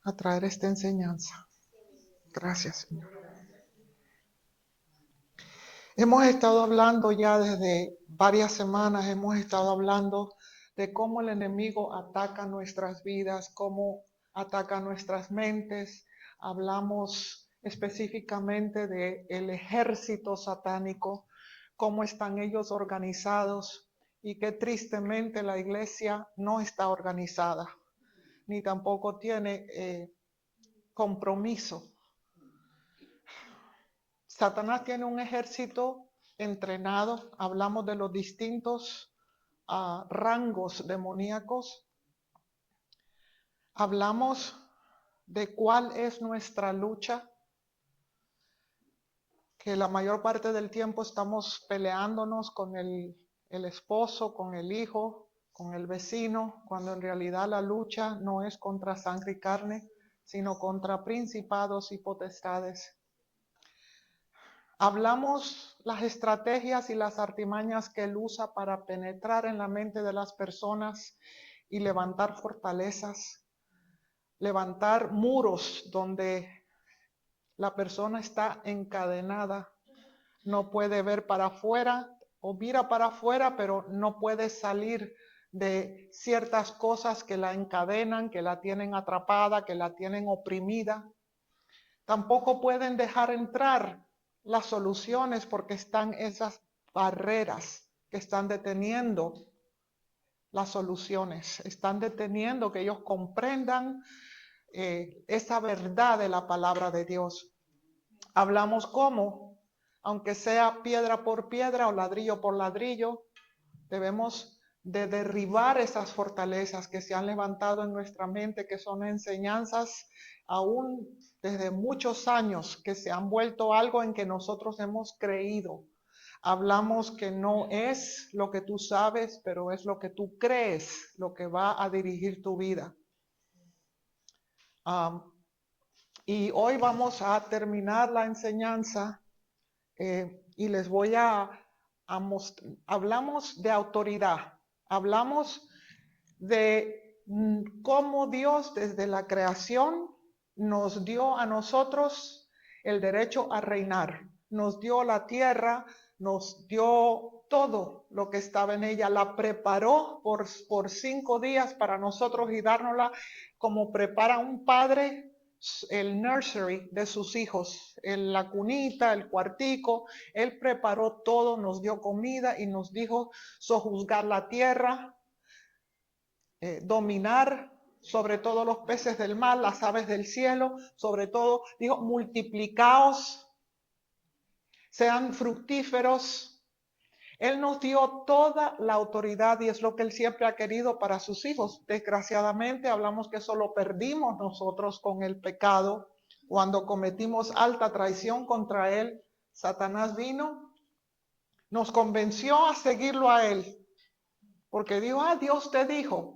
a traer esta enseñanza. Gracias, Señor. Hemos estado hablando ya desde varias semanas, hemos estado hablando de cómo el enemigo ataca nuestras vidas, cómo ataca nuestras mentes. Hablamos específicamente del ejército satánico, cómo están ellos organizados y que tristemente la iglesia no está organizada, ni tampoco tiene compromiso. Satanás tiene un ejército entrenado. Hablamos de los distintos rangos demoníacos. Hablamos de cuál es nuestra lucha, que la mayor parte del tiempo estamos peleándonos con el esposo, con el hijo, con el vecino, cuando en realidad la lucha no es contra sangre y carne, sino contra principados y potestades. Hablamos las estrategias y las artimañas que él usa para penetrar en la mente de las personas y levantar fortalezas, levantar muros donde la persona está encadenada, no puede ver para afuera o mira para afuera, pero no puede salir de ciertas cosas que la encadenan, que la tienen atrapada, que la tienen oprimida. Tampoco pueden dejar entrar las soluciones porque están esas barreras que están deteniendo las soluciones, están deteniendo que ellos comprendan esa verdad de la palabra de Dios. Hablamos cómo, aunque sea piedra por piedra o ladrillo por ladrillo, debemos de derribar esas fortalezas que se han levantado en nuestra mente, que son enseñanzas aún desde muchos años, que se han vuelto algo en que nosotros hemos creído. Hablamos que no es lo que tú sabes, pero es lo que tú crees, lo que va a dirigir tu vida. Y hoy vamos a terminar la enseñanza y les voy a mostrar. Hablamos de autoridad, hablamos de cómo Dios desde la creación nos dio a nosotros el derecho a reinar, nos dio la tierra, nos dio todo lo que estaba en ella, la preparó por 5 días para nosotros y dárnosla como prepara un padre el nursery de sus hijos, la cunita, el cuartico. Él preparó todo, nos dio comida y nos dijo sojuzgar la tierra, dominar sobre todo los peces del mar, las aves del cielo, sobre todo, dijo, multiplicaos, sean fructíferos. Él nos dio toda la autoridad y es lo que Él siempre ha querido para sus hijos. Desgraciadamente hablamos que eso lo perdimos nosotros con el pecado. Cuando cometimos alta traición contra Él, Satanás vino, nos convenció a seguirlo a Él, porque dijo, Dios te dijo,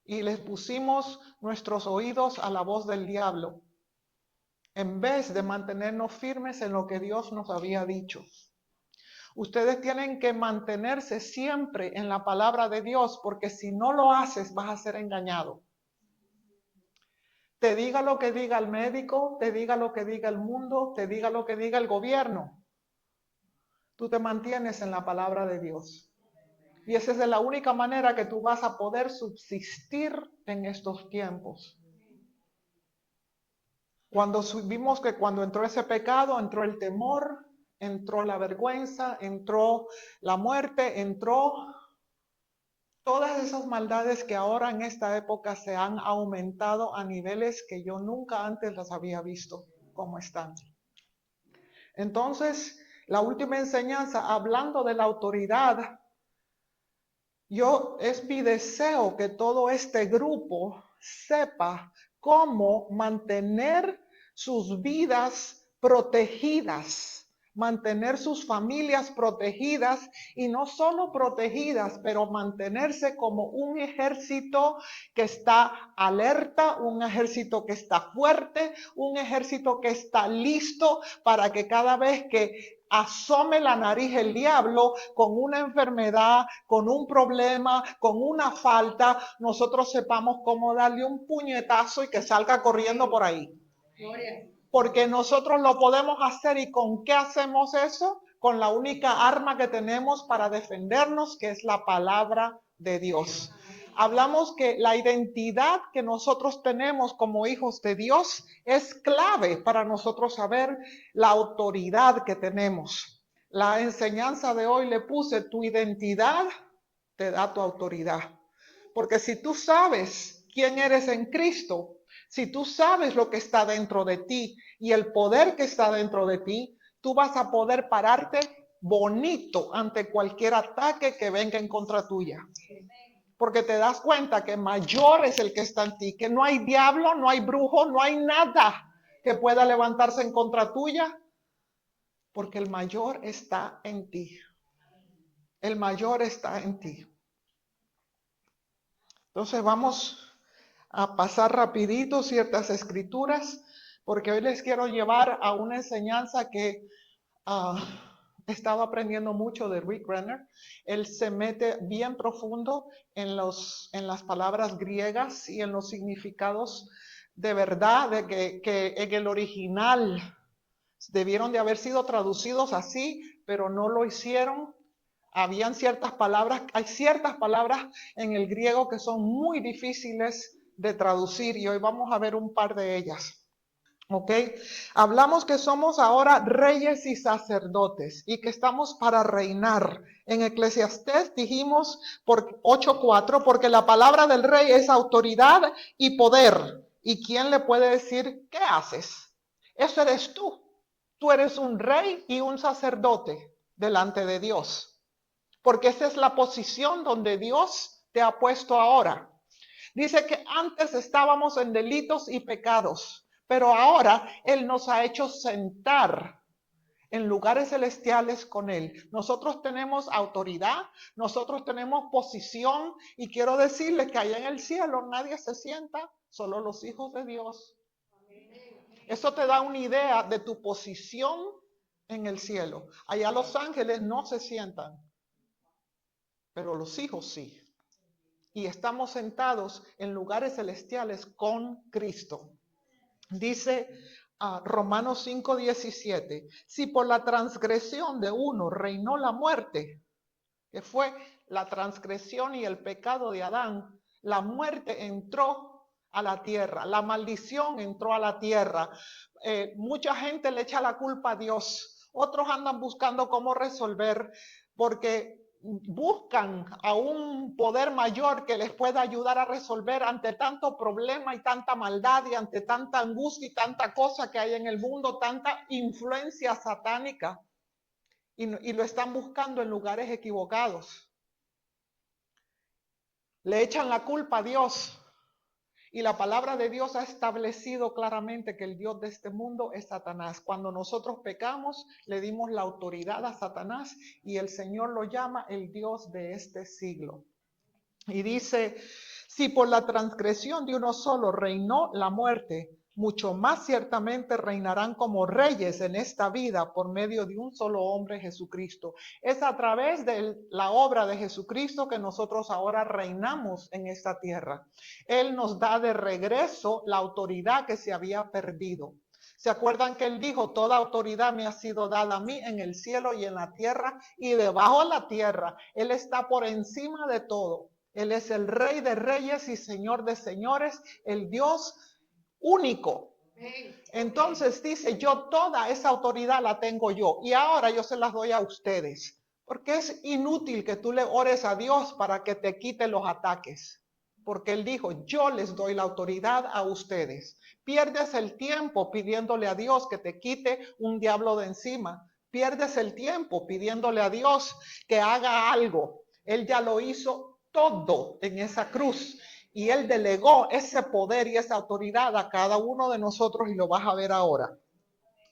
y les pusimos nuestros oídos a la voz del diablo, en vez de mantenernos firmes en lo que Dios nos había dicho. Ustedes tienen que mantenerse siempre en la palabra de Dios, porque si no lo haces vas a ser engañado. Te diga lo que diga el médico, te diga lo que diga el mundo, te diga lo que diga el gobierno. Tú te mantienes en la palabra de Dios. Y esa es la única manera que tú vas a poder subsistir en estos tiempos. Cuando vimos que cuando entró ese pecado, entró el temor, entró la vergüenza, entró la muerte, entró todas esas maldades que ahora en esta época se han aumentado a niveles que yo nunca antes las había visto como están. Entonces, la última enseñanza, hablando de la autoridad, es mi deseo que todo este grupo sepa cómo mantener sus vidas protegidas mantener sus familias protegidas y no solo protegidas, pero mantenerse como un ejército que está alerta, un ejército que está fuerte, un ejército que está listo para que cada vez que asome la nariz el diablo con una enfermedad, con un problema, con una falta, nosotros sepamos cómo darle un puñetazo y que salga corriendo por ahí. Gloria. Porque nosotros lo podemos hacer. ¿Y con qué hacemos eso? Con la única arma que tenemos para defendernos, que es la palabra de Dios. Hablamos que la identidad que nosotros tenemos como hijos de Dios es clave para nosotros saber la autoridad que tenemos. La enseñanza de hoy le puse: tu identidad te da tu autoridad. Porque si tú sabes quién eres en Cristo, si tú sabes lo que está dentro de ti y el poder que está dentro de ti, tú vas a poder pararte bonito ante cualquier ataque que venga en contra tuya. Porque te das cuenta que mayor es el que está en ti, que no hay diablo, no hay brujo, no hay nada que pueda levantarse en contra tuya, porque el mayor está en ti. El mayor está en ti. Entonces vamos a pasar rapidito ciertas escrituras, porque hoy les quiero llevar a una enseñanza que he estado aprendiendo mucho de Rick Renner. Él se mete bien profundo en las palabras griegas y en los significados de verdad, de que en el original debieron de haber sido traducidos así, pero no lo hicieron. Habían ciertas palabras, hay ciertas palabras en el griego que son muy difíciles de traducir y hoy vamos a ver un par de ellas. ¿Ok? Hablamos que somos ahora reyes y sacerdotes y que estamos para reinar. En Eclesiastés dijimos por 8:4, porque la palabra del rey es autoridad y poder. ¿Y quién le puede decir qué haces? Eso eres tú. Tú eres un rey y un sacerdote delante de Dios. Porque esa es la posición donde Dios te ha puesto ahora. Dice que antes estábamos en delitos y pecados, pero ahora Él nos ha hecho sentar en lugares celestiales con Él. Nosotros tenemos autoridad, nosotros tenemos posición y quiero decirles que allá en el cielo nadie se sienta, solo los hijos de Dios. Eso te da una idea de tu posición en el cielo. Allá los ángeles no se sientan, pero los hijos sí. Y estamos sentados en lugares celestiales con Cristo. Dice Romanos 5:17, si por la transgresión de uno reinó la muerte, que fue la transgresión y el pecado de Adán, la muerte entró a la tierra, la maldición entró a la tierra. Mucha gente le echa la culpa a Dios, otros andan buscando cómo resolver, porque buscan a un poder mayor que les pueda ayudar a resolver ante tanto problema y tanta maldad y ante tanta angustia y tanta cosa que hay en el mundo, tanta influencia satánica, y lo están buscando en lugares equivocados. Le echan la culpa a Dios. Y la palabra de Dios ha establecido claramente que el Dios de este mundo es Satanás. Cuando nosotros pecamos, le dimos la autoridad a Satanás y el Señor lo llama el Dios de este siglo. Y dice, si por la transgresión de uno solo reinó la muerte, mucho más ciertamente reinarán como reyes en esta vida por medio de un solo hombre, Jesucristo. Es a través de la obra de Jesucristo que nosotros ahora reinamos en esta tierra. Él nos da de regreso la autoridad que se había perdido. ¿Se acuerdan que Él dijo, toda autoridad me ha sido dada a mí en el cielo y en la tierra y debajo de la tierra? Él está por encima de todo. Él es el Rey de reyes y Señor de señores, el Dios único. Entonces dice, yo toda esa autoridad la tengo yo y ahora yo se las doy a ustedes. Porque es inútil que tú le ores a Dios para que te quite los ataques. Porque Él dijo, yo les doy la autoridad a ustedes. Pierdes el tiempo pidiéndole a Dios que te quite un diablo de encima. Pierdes el tiempo pidiéndole a Dios que haga algo. Él ya lo hizo todo en esa cruz. Y Él delegó ese poder y esa autoridad a cada uno de nosotros y lo vas a ver ahora.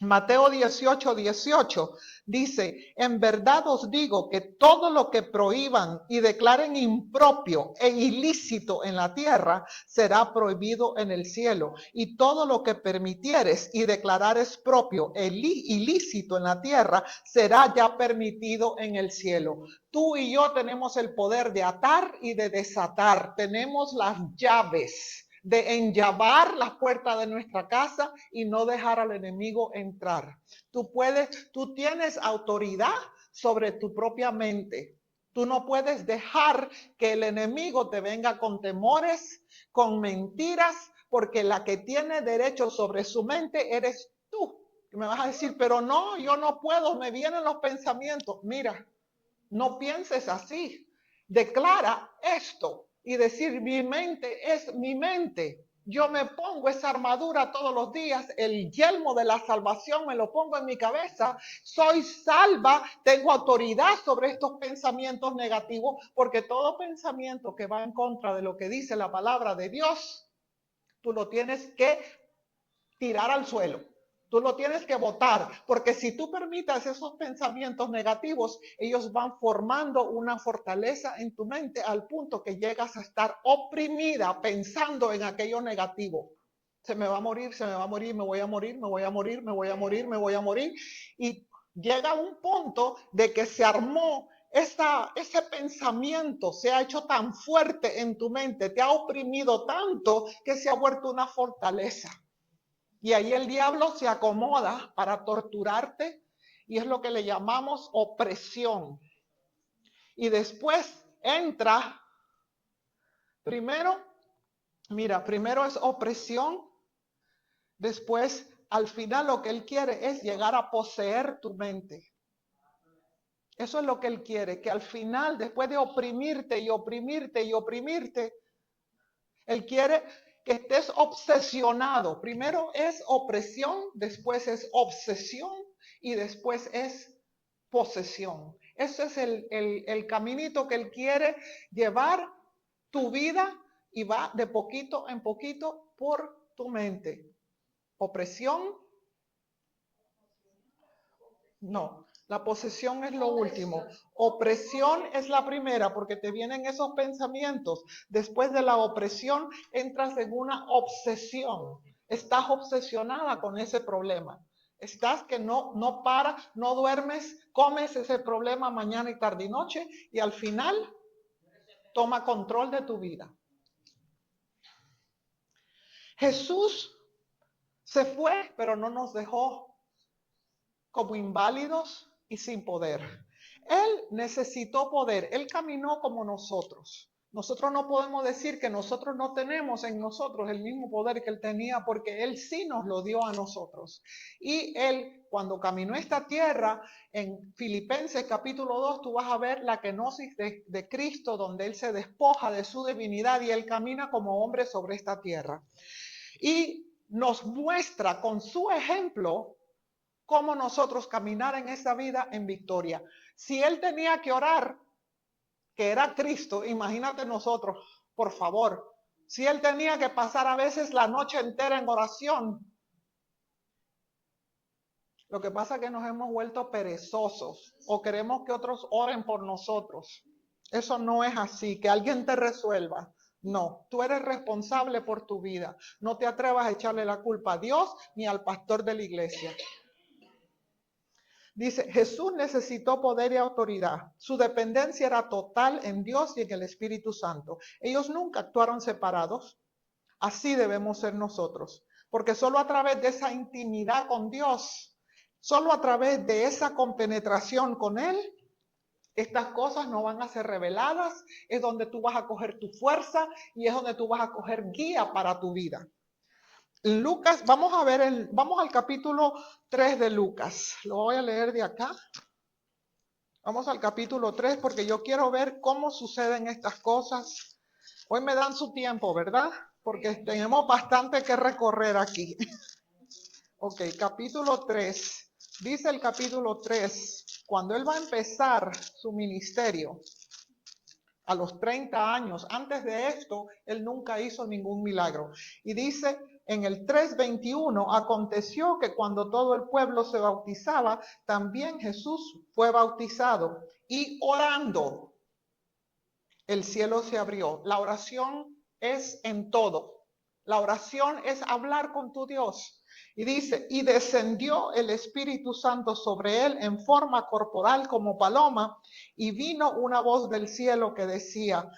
Mateo 18:18 dice, en verdad os digo que todo lo que prohíban y declaren impropio e ilícito en la tierra será prohibido en el cielo. Y todo lo que permitieres y declarares propio e ilícito en la tierra será ya permitido en el cielo. Tú y yo tenemos el poder de atar y de desatar. Tenemos las llaves de enllavar las puertas de nuestra casa y no dejar al enemigo entrar. Tú tienes autoridad sobre tu propia mente. Tú no puedes dejar que el enemigo te venga con temores, con mentiras, porque la que tiene derecho sobre su mente eres tú. Me vas a decir, pero no, yo no puedo, me vienen los pensamientos. Mira, no pienses así. Declara esto y decir, mi mente es mi mente. Yo me pongo esa armadura todos los días, el yelmo de la salvación me lo pongo en mi cabeza, soy salva, tengo autoridad sobre estos pensamientos negativos, porque todo pensamiento que va en contra de lo que dice la palabra de Dios, tú lo tienes que tirar al suelo. Tú lo tienes que botar, porque si tú permitas esos pensamientos negativos, ellos van formando una fortaleza en tu mente al punto que llegas a estar oprimida pensando en aquello negativo. Se me va a morir, se me va a morir, me voy a morir, me voy a morir, me voy a morir, me voy a morir. Y llega un punto de que se armó ese pensamiento, se ha hecho tan fuerte en tu mente, te ha oprimido tanto que se ha vuelto una fortaleza. Y ahí el diablo se acomoda para torturarte y es lo que le llamamos opresión. Y después entra, primero es opresión, después al final lo que él quiere es llegar a poseer tu mente. Eso es lo que él quiere, que al final, después de oprimirte y oprimirte y oprimirte, él quiere que estés obsesionado. Primero es opresión, después es obsesión y después es posesión. Ese es el caminito que él quiere llevar tu vida y va de poquito en poquito por tu mente. Opresión, no. La posesión es lo último. Opresión es la primera porque te vienen esos pensamientos. Después de la opresión entras en una obsesión. Estás obsesionada con ese problema. Estás que no para, no duermes, comes ese problema mañana y tarde y noche y al final toma control de tu vida. Jesús se fue, pero no nos dejó como inválidos y sin poder. Él necesitó poder, él caminó como nosotros. Nosotros no podemos decir que nosotros no tenemos en nosotros el mismo poder que él tenía porque él sí nos lo dio a nosotros. Y él, cuando caminó esta tierra, en Filipenses capítulo 2, tú vas a ver la kenosis de Cristo, donde él se despoja de su divinidad y él camina como hombre sobre esta tierra. Y nos muestra con su ejemplo cómo nosotros caminar en esta vida en victoria. Si él tenía que orar, que era Cristo, imagínate nosotros, por favor. Si él tenía que pasar a veces la noche entera en oración. Lo que pasa es que nos hemos vuelto perezosos o queremos que otros oren por nosotros. Eso no es así, que alguien te resuelva. No, tú eres responsable por tu vida. No te atrevas a echarle la culpa a Dios ni al pastor de la iglesia. Dice, Jesús necesitó poder y autoridad. Su dependencia era total en Dios y en el Espíritu Santo. Ellos nunca actuaron separados. Así debemos ser nosotros. Porque solo a través de esa intimidad con Dios, solo a través de esa compenetración con Él, estas cosas no van a ser reveladas. Es donde tú vas a coger tu fuerza y es donde tú vas a coger guía para tu vida. Lucas, vamos al capítulo 3 de Lucas. Lo voy a leer de acá. Vamos al capítulo 3 porque yo quiero ver cómo suceden estas cosas. Hoy me dan su tiempo, ¿verdad? Porque tenemos bastante que recorrer aquí. Ok, capítulo 3. Dice el capítulo 3, cuando él va a empezar su ministerio, a los 30 años, antes de esto, él nunca hizo ningún milagro. Y dice En el 3:21 aconteció que cuando todo el pueblo se bautizaba, también Jesús fue bautizado y orando, el cielo se abrió. La oración es en todo. La oración es hablar con tu Dios. Y dice, y descendió el Espíritu Santo sobre él en forma corporal como paloma, y vino una voz del cielo que decía,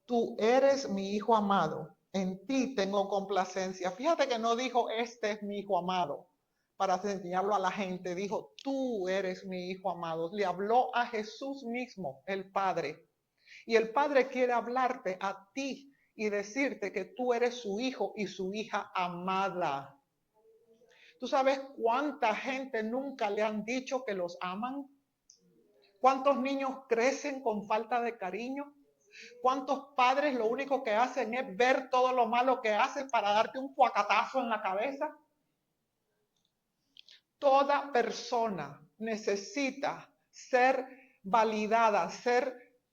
tú eres mi hijo amado, en ti tengo complacencia. Fíjate que no dijo, este es mi hijo amado, para enseñarlo a la gente. Dijo, tú eres mi hijo amado. Le habló a Jesús mismo, el Padre. Y el Padre quiere hablarte a ti y decirte que tú eres su hijo y su hija amada. ¿Tú sabes cuánta gente nunca le han dicho que los aman? ¿Cuántos niños crecen con falta de cariño? ¿Cuántos padres lo único que hacen es ver todo lo malo que hacen para darte un cuacatazo en la cabeza? Toda persona necesita ser validada,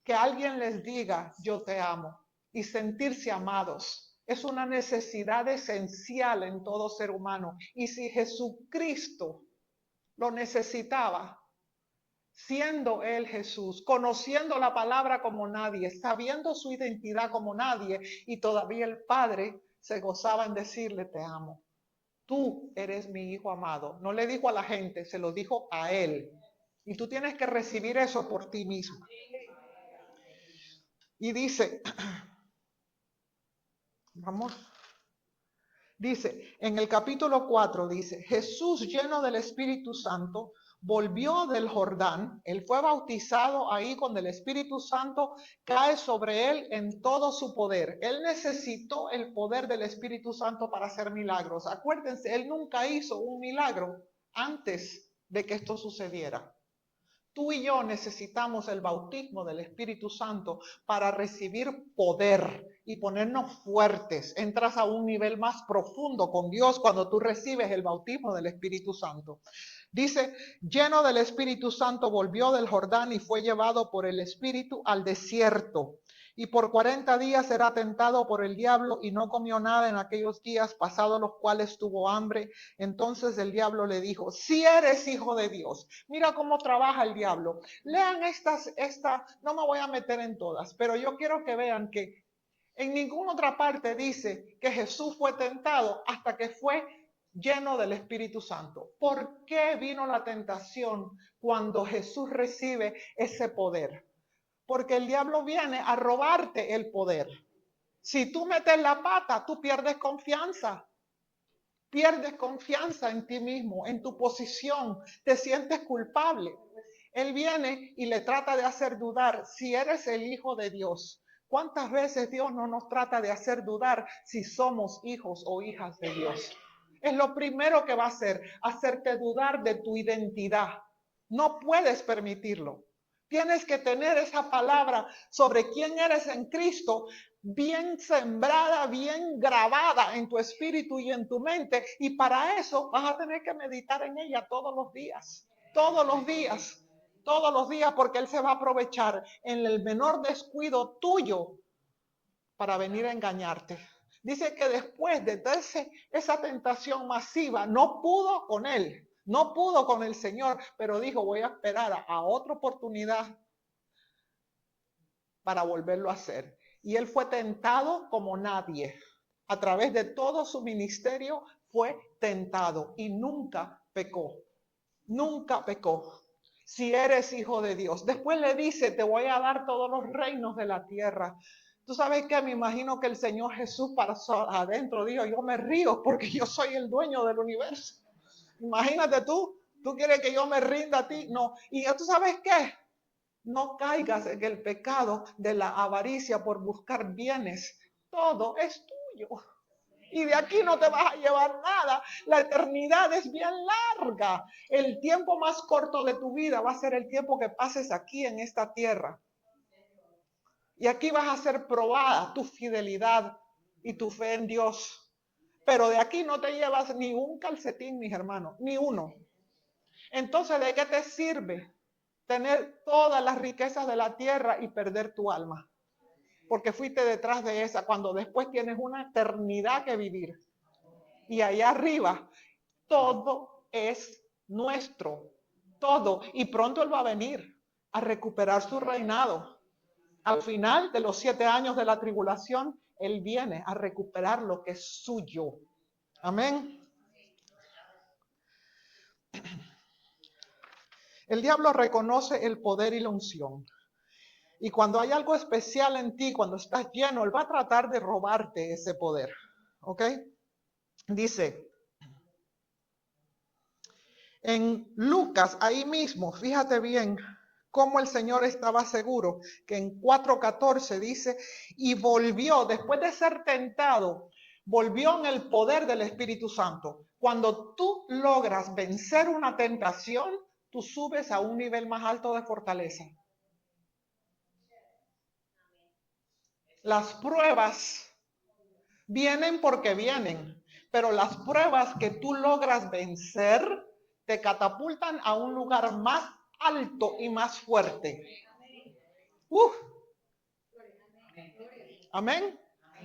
que alguien les diga yo te amo y sentirse amados. Es una necesidad esencial en todo ser humano. Y si Jesucristo lo necesitaba, siendo él Jesús, conociendo la palabra como nadie, sabiendo su identidad como nadie, y todavía el Padre se gozaba en decirle te amo. Tú eres mi hijo amado. No le dijo a la gente, se lo dijo a él. Y tú tienes que recibir eso por ti mismo. Y dice, vamos, dice, en el capítulo 4 dice, Jesús lleno del Espíritu Santo volvió del Jordán, él fue bautizado ahí con el Espíritu Santo, cae sobre él en todo su poder. Él necesitó el poder del Espíritu Santo para hacer milagros. Acuérdense, él nunca hizo un milagro antes de que esto sucediera. Tú y yo necesitamos el bautismo del Espíritu Santo para recibir poder y ponernos fuertes. Entras a un nivel más profundo con Dios cuando tú recibes el bautismo del Espíritu Santo. Dice, lleno del Espíritu Santo, volvió del Jordán y fue llevado por el Espíritu al desierto. Y por 40 días será tentado por el diablo y no comió nada en aquellos días, pasados los cuales tuvo hambre. Entonces el diablo le dijo, si eres hijo de Dios. Mira cómo trabaja el diablo. Lean no me voy a meter en todas, pero yo quiero que vean que en ninguna otra parte dice que Jesús fue tentado hasta que fue lleno del Espíritu Santo. ¿Por qué vino la tentación cuando Jesús recibe ese poder? Porque el diablo viene a robarte el poder. Si tú metes la pata, tú pierdes confianza. Pierdes confianza en ti mismo, en tu posición, te sientes culpable. Él viene y le trata de hacer dudar si eres el hijo de Dios. ¿Cuántas veces Dios no nos trata de hacer dudar si somos hijos o hijas de Dios? Es lo primero que va a hacer, hacerte dudar de tu identidad. No puedes permitirlo. Tienes que tener esa palabra sobre quién eres en Cristo bien sembrada, bien grabada en tu espíritu y en tu mente. Y para eso vas a tener que meditar en ella todos los días, porque Él se va a aprovechar en el menor descuido tuyo para venir a engañarte. Dice que después de esa tentación masiva, no pudo con él, no pudo con el Señor, pero dijo, voy a esperar a otra oportunidad para volverlo a hacer. Y él fue tentado como nadie. A través de todo su ministerio fue tentado y nunca pecó. Nunca pecó. Si eres hijo de Dios. Después le dice, te voy a dar todos los reinos de la tierra. Tú sabes que me imagino que el Señor Jesús para adentro dijo, yo me río porque yo soy el dueño del universo. Imagínate tú quieres que yo me rinda a ti. No. Y tú sabes qué. No caigas en el pecado de la avaricia por buscar bienes. Todo es tuyo. Y de aquí no te vas a llevar nada. La eternidad es bien larga. El tiempo más corto de tu vida va a ser el tiempo que pases aquí en esta tierra. Y aquí vas a ser probada tu fidelidad y tu fe en Dios. Pero de aquí no te llevas ni un calcetín, mis hermanos, ni uno. Entonces, ¿de qué te sirve tener todas las riquezas de la tierra y perder tu alma? Porque fuiste detrás de esa, cuando después tienes una eternidad que vivir. Y allá arriba, todo es nuestro. Todo. Y pronto Él va a venir a recuperar su reinado. Al final de los 7 años de la tribulación, Él viene a recuperar lo que es suyo. Amén. El diablo reconoce el poder y la unción. Y cuando hay algo especial en ti, cuando estás lleno, Él va a tratar de robarte ese poder. ¿Ok? Dice, en Lucas, ahí mismo, fíjate bien cómo el Señor estaba seguro, que en 4:14 dice, y volvió, después de ser tentado, volvió en el poder del Espíritu Santo. Cuando tú logras vencer una tentación, tú subes a un nivel más alto de fortaleza. Las pruebas vienen porque vienen, pero las pruebas que tú logras vencer te catapultan a un lugar más alto y más fuerte. Amén.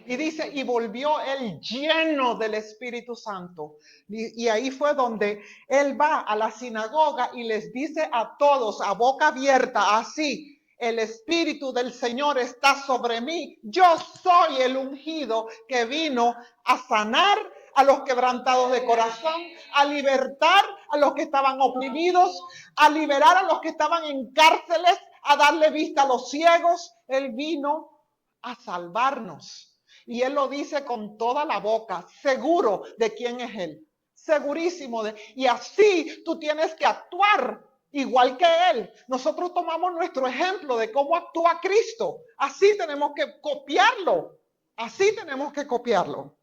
Y dice, y volvió él lleno del Espíritu Santo. Y ahí fue donde él va a la sinagoga y les dice a todos a boca abierta, así, el Espíritu del Señor está sobre mí. Yo soy el ungido que vino a sanar a los quebrantados de corazón, a libertar a los que estaban oprimidos, a liberar a los que estaban en cárceles, a darle vista a los ciegos. Él vino a salvarnos. Y Él lo dice con toda la boca, seguro de quién es Él, segurísimo de. Y así tú tienes que actuar igual que Él. Nosotros tomamos nuestro ejemplo de cómo actúa Cristo. Así tenemos que copiarlo. Así tenemos que copiarlo.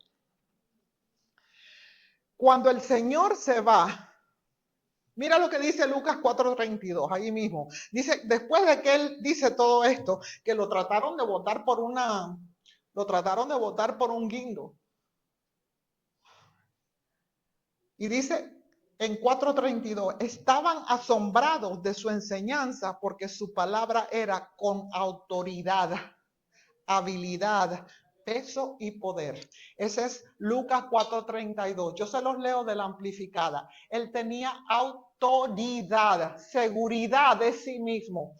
Cuando el Señor se va, mira lo que dice Lucas 4:32, ahí mismo. Dice, después de que Él dice todo esto, que lo trataron de botar por un guindo. Y dice en 4:32, estaban asombrados de su enseñanza porque su palabra era con autoridad, habilidad, peso y poder. Ese es Lucas 4:32. Yo se los leo de la amplificada. Él tenía autoridad, seguridad de sí mismo.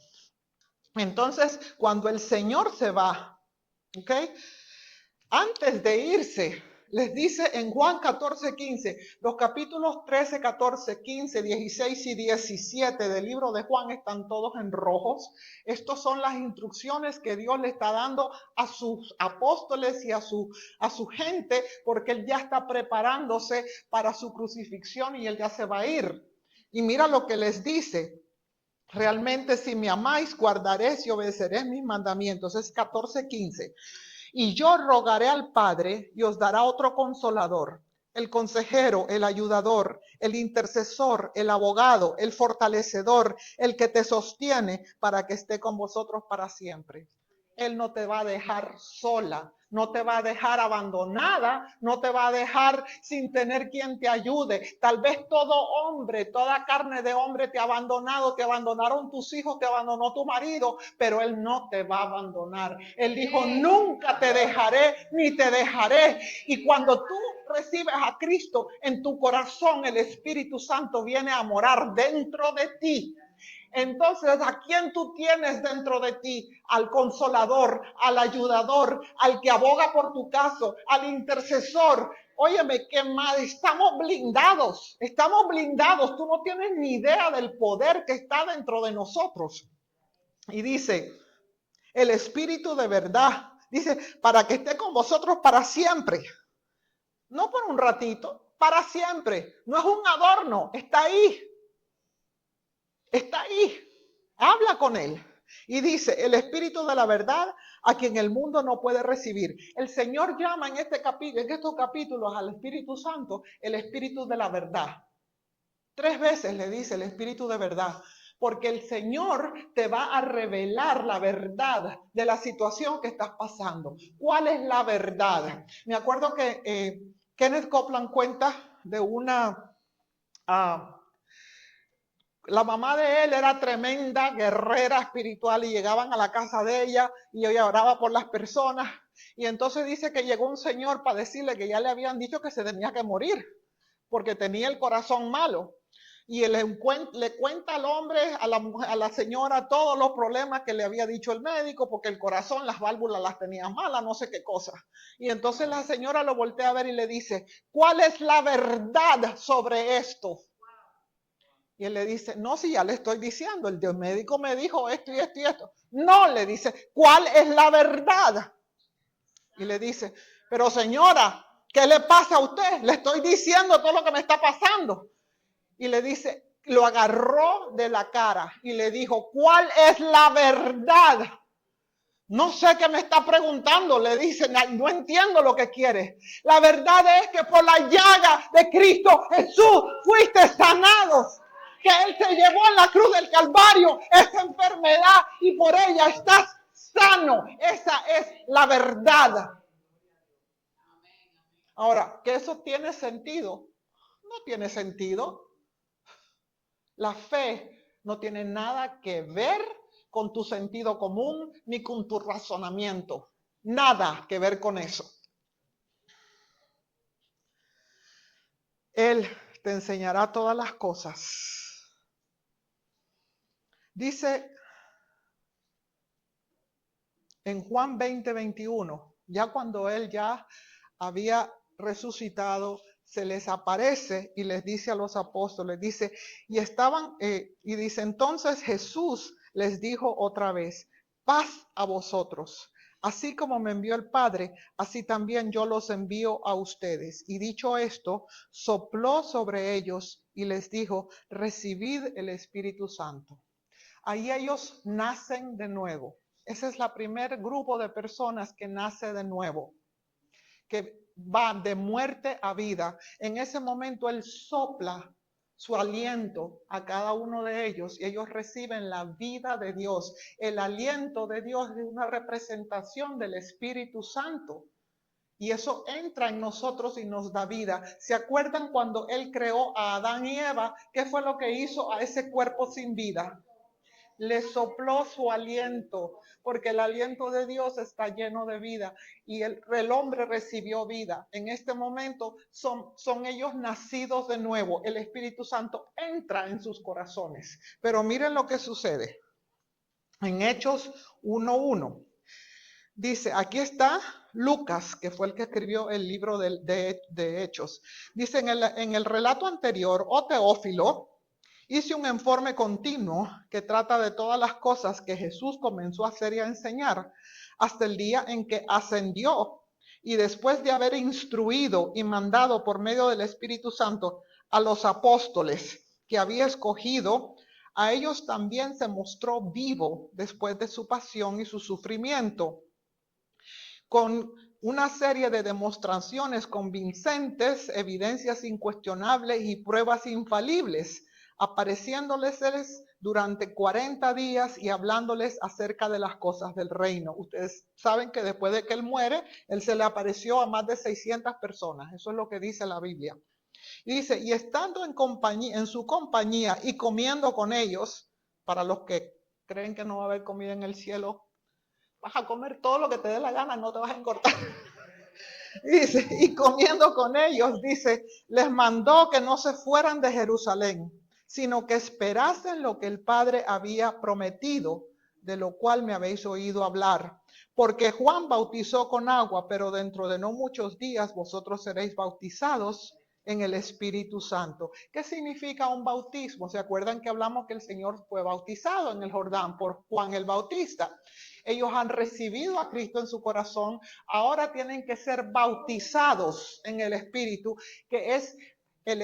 Entonces, cuando el Señor se va, ¿ok? Antes de irse, les dice en Juan 14:15, los capítulos 13, 14, 15, 16 y 17 del libro de Juan están todos en rojos. Estas son las instrucciones que Dios le está dando a sus apóstoles y a su gente, porque Él ya está preparándose para su crucifixión y Él ya se va a ir. Y mira lo que les dice. Realmente si me amáis, guardaréis y obedeceréis mis mandamientos. Es 14:15. Y yo rogaré al Padre y os dará otro consolador, el consejero, el ayudador, el intercesor, el abogado, el fortalecedor, el que te sostiene para que esté con vosotros para siempre. Él no te va a dejar sola, no te va a dejar abandonada, no te va a dejar sin tener quien te ayude. Tal vez todo hombre, toda carne de hombre te ha abandonado, te abandonaron tus hijos, te abandonó tu marido, pero Él no te va a abandonar. Él dijo, nunca te dejaré ni te dejaré. Y cuando tú recibes a Cristo en tu corazón, el Espíritu Santo viene a morar dentro de ti. Entonces, ¿a quién tú tienes dentro de ti? Al consolador, al ayudador, al que aboga por tu caso, al intercesor. Óyeme, ¿qué más? Estamos blindados, tú no tienes ni idea del poder que está dentro de nosotros. Y dice, el Espíritu de verdad, dice, para que esté con vosotros para siempre. No por un ratito, para siempre. No es un adorno, está ahí. Está ahí, habla con Él. Y dice, el Espíritu de la verdad a quien el mundo no puede recibir. El Señor llama en estos capítulos al Espíritu Santo el Espíritu de la verdad. 3 veces le dice el Espíritu de verdad. Porque el Señor te va a revelar la verdad de la situación que estás pasando. ¿Cuál es la verdad? Me acuerdo que Kenneth Copeland cuenta de una... La mamá de él era tremenda guerrera espiritual y llegaban a la casa de ella y ella oraba por las personas Y entonces dice que llegó un señor para decirle que ya le habían dicho que se tenía que morir, porque tenía el corazón malo. Y le cuenta al hombre, a la señora, todos los problemas que le había dicho el médico, porque el corazón, las válvulas las tenía malas, no sé qué cosa. Y entonces la señora lo voltea a ver y le dice, ¿cuál es la verdad sobre esto? Y él le dice, no, si ya le estoy diciendo, el médico me dijo esto y esto y esto. No, le dice, ¿cuál es la verdad? Y le dice, pero señora, ¿qué le pasa a usted? Le estoy diciendo todo lo que me está pasando. Y le dice, lo agarró de la cara y le dijo, ¿cuál es la verdad? No sé qué me está preguntando, le dice, no entiendo lo que quiere. La verdad es que por la llaga de Cristo Jesús fuiste sanados. Que Él se llevó en la cruz del Calvario esa enfermedad y por ella estás sano. Esa es la verdad. Ahora, ¿que eso tiene sentido? No tiene sentido. La fe no tiene nada que ver con tu sentido común ni con tu razonamiento. Nada que ver con eso. Él te enseñará todas las cosas. Dice en Juan 20:21, ya cuando él ya había resucitado, se les aparece y les dice a los apóstoles, dice, y dice, entonces Jesús les dijo otra vez, paz a vosotros. Así como me envió el Padre, así también yo los envío a ustedes. Y dicho esto, sopló sobre ellos y les dijo, recibid el Espíritu Santo. Ahí ellos nacen de nuevo. Ese es el primer grupo de personas que nace de nuevo, que va de muerte a vida. En ese momento Él sopla su aliento a cada uno de ellos y ellos reciben la vida de Dios. El aliento de Dios es una representación del Espíritu Santo. Y eso entra en nosotros y nos da vida. ¿Se acuerdan cuando Él creó a Adán y Eva? ¿Qué fue lo que hizo a ese cuerpo sin vida? Le sopló su aliento, porque el aliento de Dios está lleno de vida y el hombre recibió vida. En este momento son ellos nacidos de nuevo. El Espíritu Santo entra en sus corazones. Pero miren lo que sucede. En Hechos 1:1 dice, aquí está Lucas, que fue el que escribió el libro de Hechos. Dice en el relato anterior, oh Teófilo, hice un informe continuo que trata de todas las cosas que Jesús comenzó a hacer y a enseñar hasta el día en que ascendió y después de haber instruido y mandado por medio del Espíritu Santo a los apóstoles que había escogido, a ellos también se mostró vivo después de su pasión y su sufrimiento, con una serie de demostraciones convincentes, evidencias incuestionables y pruebas infalibles, apareciéndoles durante 40 días y hablándoles acerca de las cosas del reino. Ustedes saben que después de que él muere, él se le apareció a más de 600 personas. Eso es lo que dice la Biblia. Y dice, y estando en su compañía y comiendo con ellos, para los que creen que no va a haber comida en el cielo, vas a comer todo lo que te dé la gana, no te vas a engordar. Dice, y comiendo con ellos, dice, les mandó que no se fueran de Jerusalén, sino que esperasen lo que el Padre había prometido, de lo cual me habéis oído hablar. Porque Juan bautizó con agua, pero dentro de no muchos días vosotros seréis bautizados en el Espíritu Santo. ¿Qué significa un bautismo? ¿Se acuerdan que hablamos que el Señor fue bautizado en el Jordán por Juan el Bautista? Ellos han recibido a Cristo en su corazón, ahora tienen que ser bautizados en el Espíritu, que es el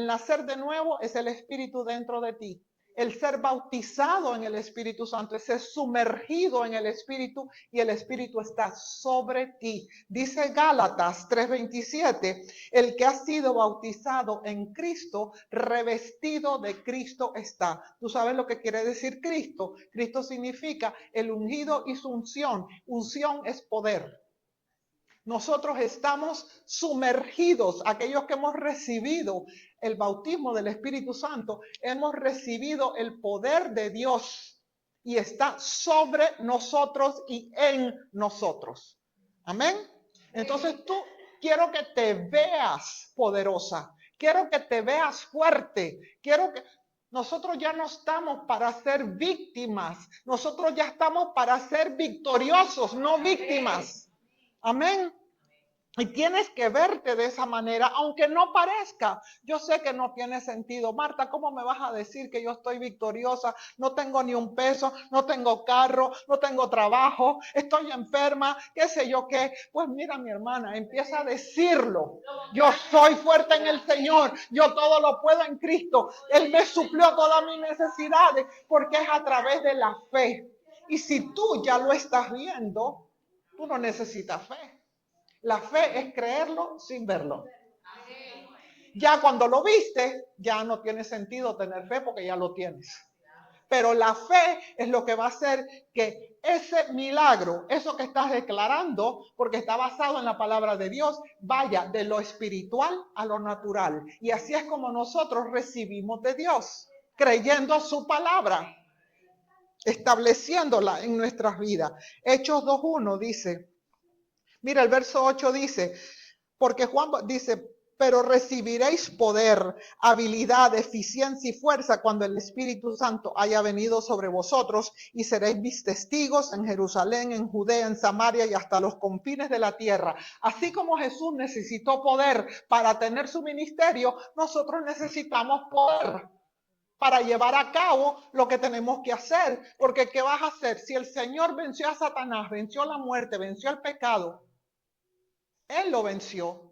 nacer de nuevo, es el Espíritu dentro de ti. El ser bautizado en el Espíritu Santo es ser sumergido en el Espíritu y el Espíritu está sobre ti. Dice Gálatas 3:27, el que ha sido bautizado en Cristo, revestido de Cristo está. ¿Tú sabes lo que quiere decir Cristo? Cristo significa el ungido y su unción. Unción es poder. Nosotros estamos sumergidos, aquellos que hemos recibido el bautismo del Espíritu Santo, hemos recibido el poder de Dios y está sobre nosotros y en nosotros. Amén. Entonces tú, quiero que te veas poderosa. Quiero que te veas fuerte. Nosotros ya no estamos para ser víctimas. Nosotros ya estamos para ser victoriosos, no víctimas. Amén. Y tienes que verte de esa manera, aunque no parezca. Yo sé que no tiene sentido. Marta, ¿cómo me vas a decir que yo estoy victoriosa? No tengo ni un peso, no tengo carro, no tengo trabajo, estoy enferma, qué sé yo qué. Pues mira, mi hermana, empieza a decirlo. Yo soy fuerte en el Señor. Yo todo lo puedo en Cristo. Él me suplió todas mis necesidades porque es a través de la fe. Y si tú ya lo estás viendo, tú no necesitas fe. La fe es creerlo sin verlo. Ya cuando lo viste, ya no tiene sentido tener fe porque ya lo tienes. Pero la fe es lo que va a hacer que ese milagro, eso que estás declarando, porque está basado en la palabra de Dios, vaya de lo espiritual a lo natural. Y así es como nosotros recibimos de Dios, creyendo su palabra, estableciéndola en nuestras vidas. Hechos 2:1 dice, mira, el verso 8 dice, porque Juan dice, pero recibiréis poder, habilidad, eficiencia y fuerza cuando el Espíritu Santo haya venido sobre vosotros y seréis mis testigos en Jerusalén, en Judea, en Samaria y hasta los confines de la tierra. Así como Jesús necesitó poder para tener su ministerio, nosotros necesitamos poder para llevar a cabo lo que tenemos que hacer. Porque ¿qué vas a hacer? Si el Señor venció a Satanás, venció la muerte, venció el pecado, Él lo venció.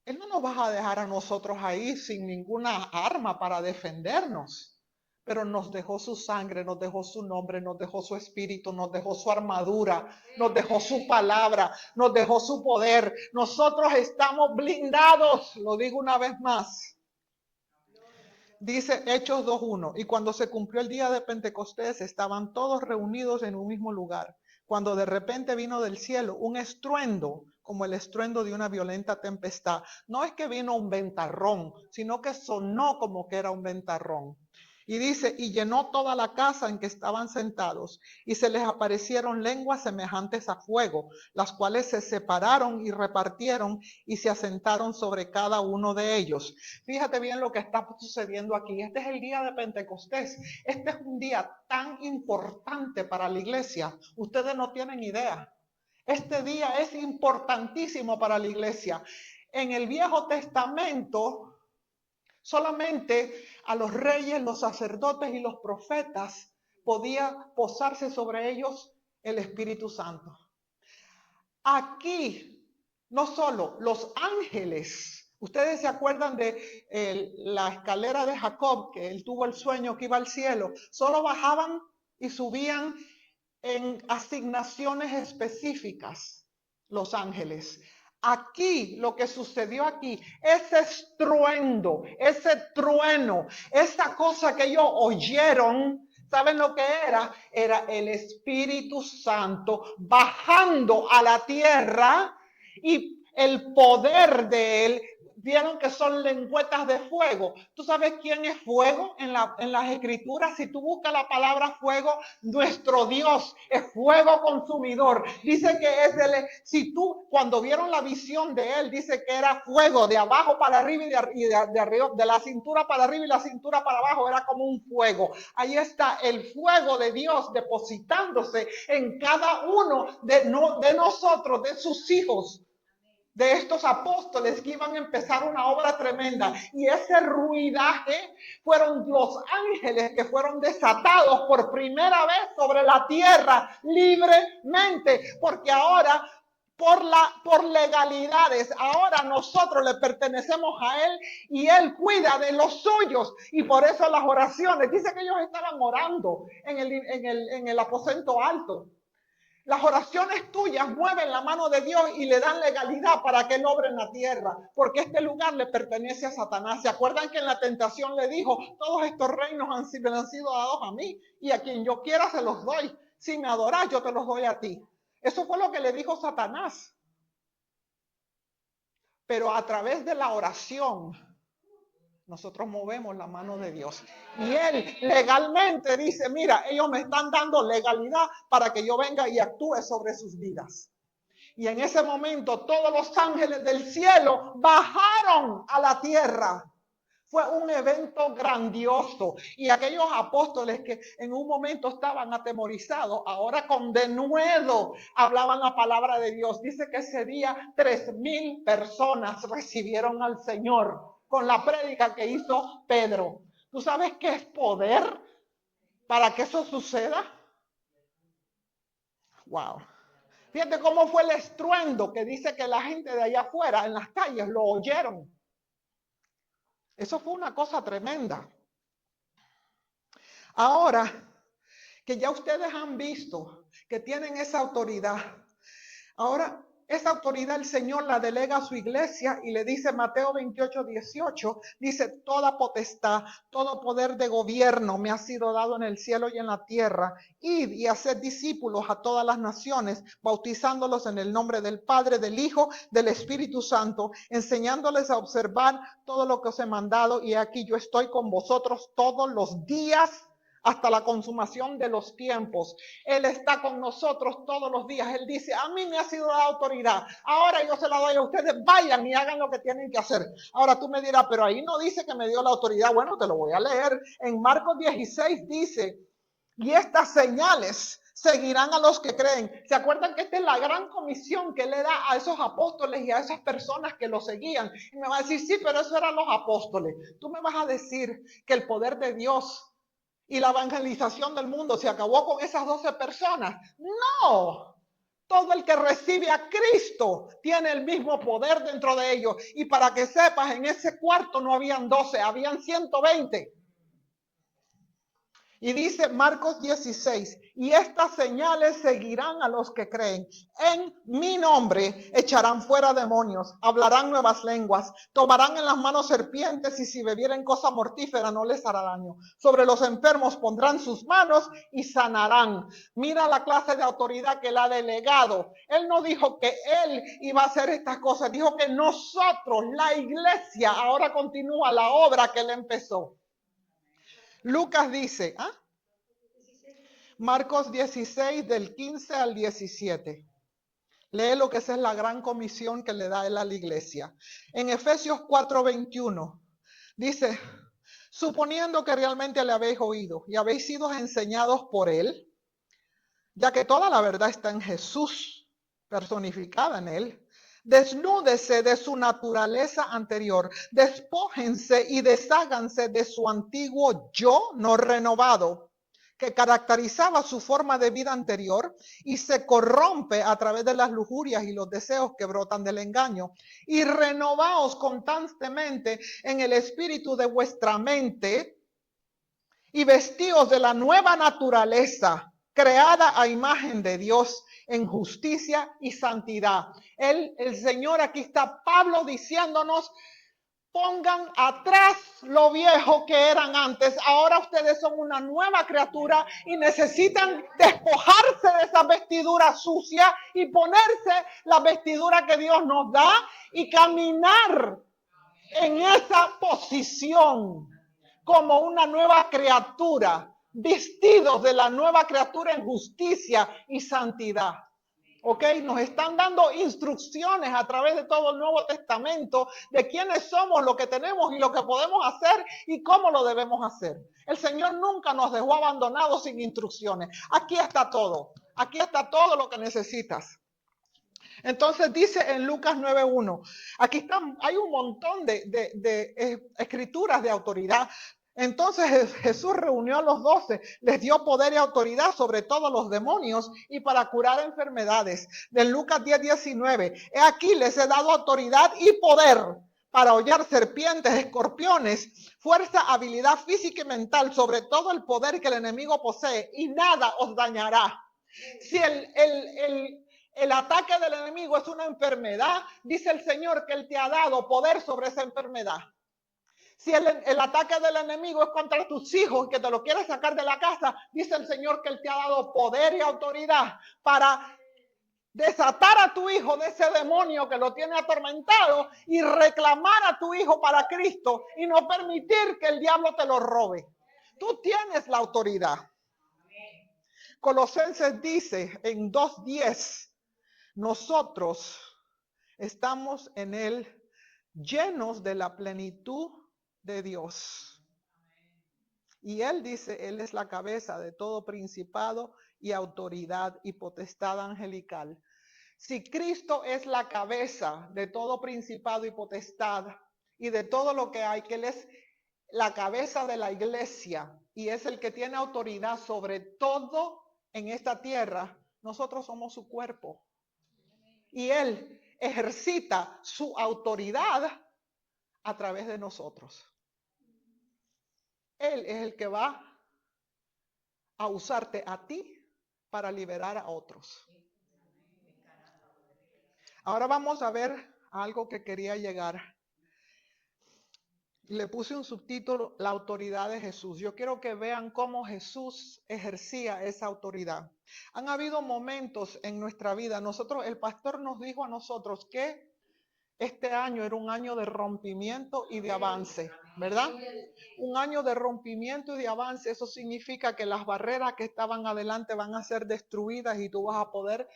Él no nos va a dejar a nosotros ahí sin ninguna arma para defendernos. Pero nos dejó su sangre, nos dejó su nombre, nos dejó su espíritu, nos dejó su armadura, nos dejó su palabra, nos dejó su poder. Nosotros estamos blindados, lo digo una vez más. Dice Hechos 2:1, y cuando se cumplió el día de Pentecostés, estaban todos reunidos en un mismo lugar, cuando de repente vino del cielo un estruendo, como el estruendo de una violenta tempestad. No es que vino un ventarrón, sino que sonó como que era un ventarrón. Y dice, y llenó toda la casa en que estaban sentados, y se les aparecieron lenguas semejantes a fuego, las cuales se separaron y repartieron y se asentaron sobre cada uno de ellos. Fíjate bien lo que está sucediendo aquí. Este es el día de Pentecostés. Este es un día tan importante para la iglesia. Ustedes no tienen idea. Este día es importantísimo para la iglesia. En el Viejo Testamento, solamente a los reyes, los sacerdotes y los profetas podía posarse sobre ellos el Espíritu Santo. Aquí, no solo los ángeles, ustedes se acuerdan de la escalera de Jacob, que él tuvo el sueño que iba al cielo, solo bajaban y subían en asignaciones específicas los ángeles. Aquí, lo que sucedió aquí, ese estruendo, ese trueno, esa cosa que ellos oyeron, ¿saben lo que era? Era el Espíritu Santo bajando a la tierra y el poder de él. Vieron que son lengüetas de fuego. ¿Tú sabes quién es fuego en las escrituras? Si tú buscas la palabra fuego, nuestro Dios es fuego consumidor. Dice que es si tú, cuando vieron la visión de él, dice que era fuego de abajo para arriba y de arriba, de la cintura para arriba y la cintura para abajo, era como un fuego. Ahí está el fuego de Dios depositándose en cada uno de nosotros, de sus hijos, de estos apóstoles que iban a empezar una obra tremenda. Y ese ruidaje fueron los ángeles que fueron desatados por primera vez sobre la tierra libremente, porque ahora por legalidades, ahora nosotros le pertenecemos a él y él cuida de los suyos. Y por eso las oraciones, dice que ellos estaban orando en el aposento alto. Las oraciones tuyas mueven la mano de Dios y le dan legalidad para que él obre en la tierra, porque este lugar le pertenece a Satanás. ¿Se acuerdan que en la tentación le dijo, todos estos reinos han sido dados a mí y a quien yo quiera se los doy? Si me adoras, yo te los doy a ti. Eso fue lo que le dijo Satanás. Pero a través de la oración, nosotros movemos la mano de Dios. Y él legalmente dice, mira, ellos me están dando legalidad para que yo venga y actúe sobre sus vidas. Y en ese momento todos los ángeles del cielo bajaron a la tierra. Fue un evento grandioso. Y aquellos apóstoles que en un momento estaban atemorizados, ahora con denuedo hablaban la palabra de Dios. Dice que ese día 3,000 personas recibieron al Señor con la prédica que hizo Pedro. ¿Tú sabes qué es poder para que eso suceda? Wow. Fíjate cómo fue el estruendo que dice que la gente de allá afuera en las calles lo oyeron. Eso fue una cosa tremenda. Ahora que ya ustedes han visto que tienen esa autoridad, ahora esa autoridad el Señor la delega a su iglesia y le dice Mateo 28:18, dice, toda potestad, todo poder de gobierno me ha sido dado en el cielo y en la tierra. Id y haced discípulos a todas las naciones, bautizándolos en el nombre del Padre, del Hijo, del Espíritu Santo, enseñándoles a observar todo lo que os he mandado. Y aquí yo estoy con vosotros todos los días hasta la consumación de los tiempos. Él está con nosotros todos los días. Él dice, a mí me ha sido dada autoridad. Ahora yo se la doy a ustedes. Vayan y hagan lo que tienen que hacer. Ahora tú me dirás, pero ahí no dice que me dio la autoridad. Bueno, te lo voy a leer. En Marcos 16 dice, y estas señales seguirán a los que creen. ¿Se acuerdan que esta es la gran comisión que le da a esos apóstoles y a esas personas que lo seguían? Y me va a decir, sí, pero eso eran los apóstoles. Tú me vas a decir que el poder de Dios y la evangelización del mundo se acabó con esas 12 personas. No, todo el que recibe a Cristo tiene el mismo poder dentro de ellos. Y para que sepas, en ese cuarto no habían 12, habían 120. Y dice Marcos 16, y estas señales seguirán a los que creen. En mi nombre echarán fuera demonios, hablarán nuevas lenguas, tomarán en las manos serpientes y si bebieren cosa mortífera no les hará daño. Sobre los enfermos pondrán sus manos y sanarán. Mira la clase de autoridad que él ha delegado. Él no dijo que él iba a hacer estas cosas, dijo que nosotros, la iglesia, ahora continúa la obra que él empezó. Lucas dice, Marcos 16 del 15 al 17. Lee lo que es la gran comisión que le da él a la iglesia. En Efesios 4:21 dice, suponiendo que realmente le habéis oído y habéis sido enseñados por él, ya que toda la verdad está en Jesús, personificada en él, desnúdese de su naturaleza anterior, despójense y desháganse de su antiguo yo no renovado, que caracterizaba su forma de vida anterior y se corrompe a través de las lujurias y los deseos que brotan del engaño. Y renovaos constantemente en el espíritu de vuestra mente y vestíos de la nueva naturaleza, creada a imagen de Dios en justicia y santidad. El Señor, aquí está Pablo diciéndonos, pongan atrás lo viejo que eran antes. Ahora ustedes son una nueva criatura y necesitan despojarse de esa vestidura sucia y ponerse la vestidura que Dios nos da y caminar en esa posición como una nueva criatura, vestidos de la nueva criatura en justicia y santidad. Ok, nos están dando instrucciones a través de todo el Nuevo Testamento de quiénes somos, lo que tenemos y lo que podemos hacer y cómo lo debemos hacer. El Señor nunca nos dejó abandonados sin instrucciones. Aquí está todo lo que necesitas. Entonces dice en Lucas 9:1, aquí hay un montón de escrituras de autoridad. Entonces Jesús reunió a los 12, les dio poder y autoridad sobre todos los demonios y para curar enfermedades. De Lucas 10:19, he aquí les he dado autoridad y poder para hollar serpientes, escorpiones, fuerza, habilidad física y mental sobre todo el poder que el enemigo posee y nada os dañará. Si el ataque del enemigo es una enfermedad, dice el Señor que Él te ha dado poder sobre esa enfermedad. Si el ataque del enemigo es contra tus hijos y que te lo quieres sacar de la casa, dice el Señor que Él te ha dado poder y autoridad para desatar a tu hijo de ese demonio que lo tiene atormentado y reclamar a tu hijo para Cristo y no permitir que el diablo te lo robe. Tú tienes la autoridad. Colosenses dice en 2:10, nosotros estamos en Él llenos de la plenitud de Dios. Y Él dice, Él es la cabeza de todo principado y autoridad y potestad angelical. Si Cristo es la cabeza de todo principado y potestad y de todo lo que hay, que Él es la cabeza de la iglesia y es el que tiene autoridad sobre todo en esta tierra, nosotros somos su cuerpo. Y Él ejercita su autoridad a través de nosotros. Él es el que va a usarte a ti para liberar a otros. Ahora vamos a ver algo que quería llegar. Le puse un subtítulo, la autoridad de Jesús. Yo quiero que vean cómo Jesús ejercía esa autoridad. Han habido momentos en nuestra vida. El pastor nos dijo a nosotros que este año era un año de rompimiento y de avance, ¿verdad? Un año de rompimiento y de avance. Eso significa que las barreras que estaban adelante van a ser destruidas y tú vas a poder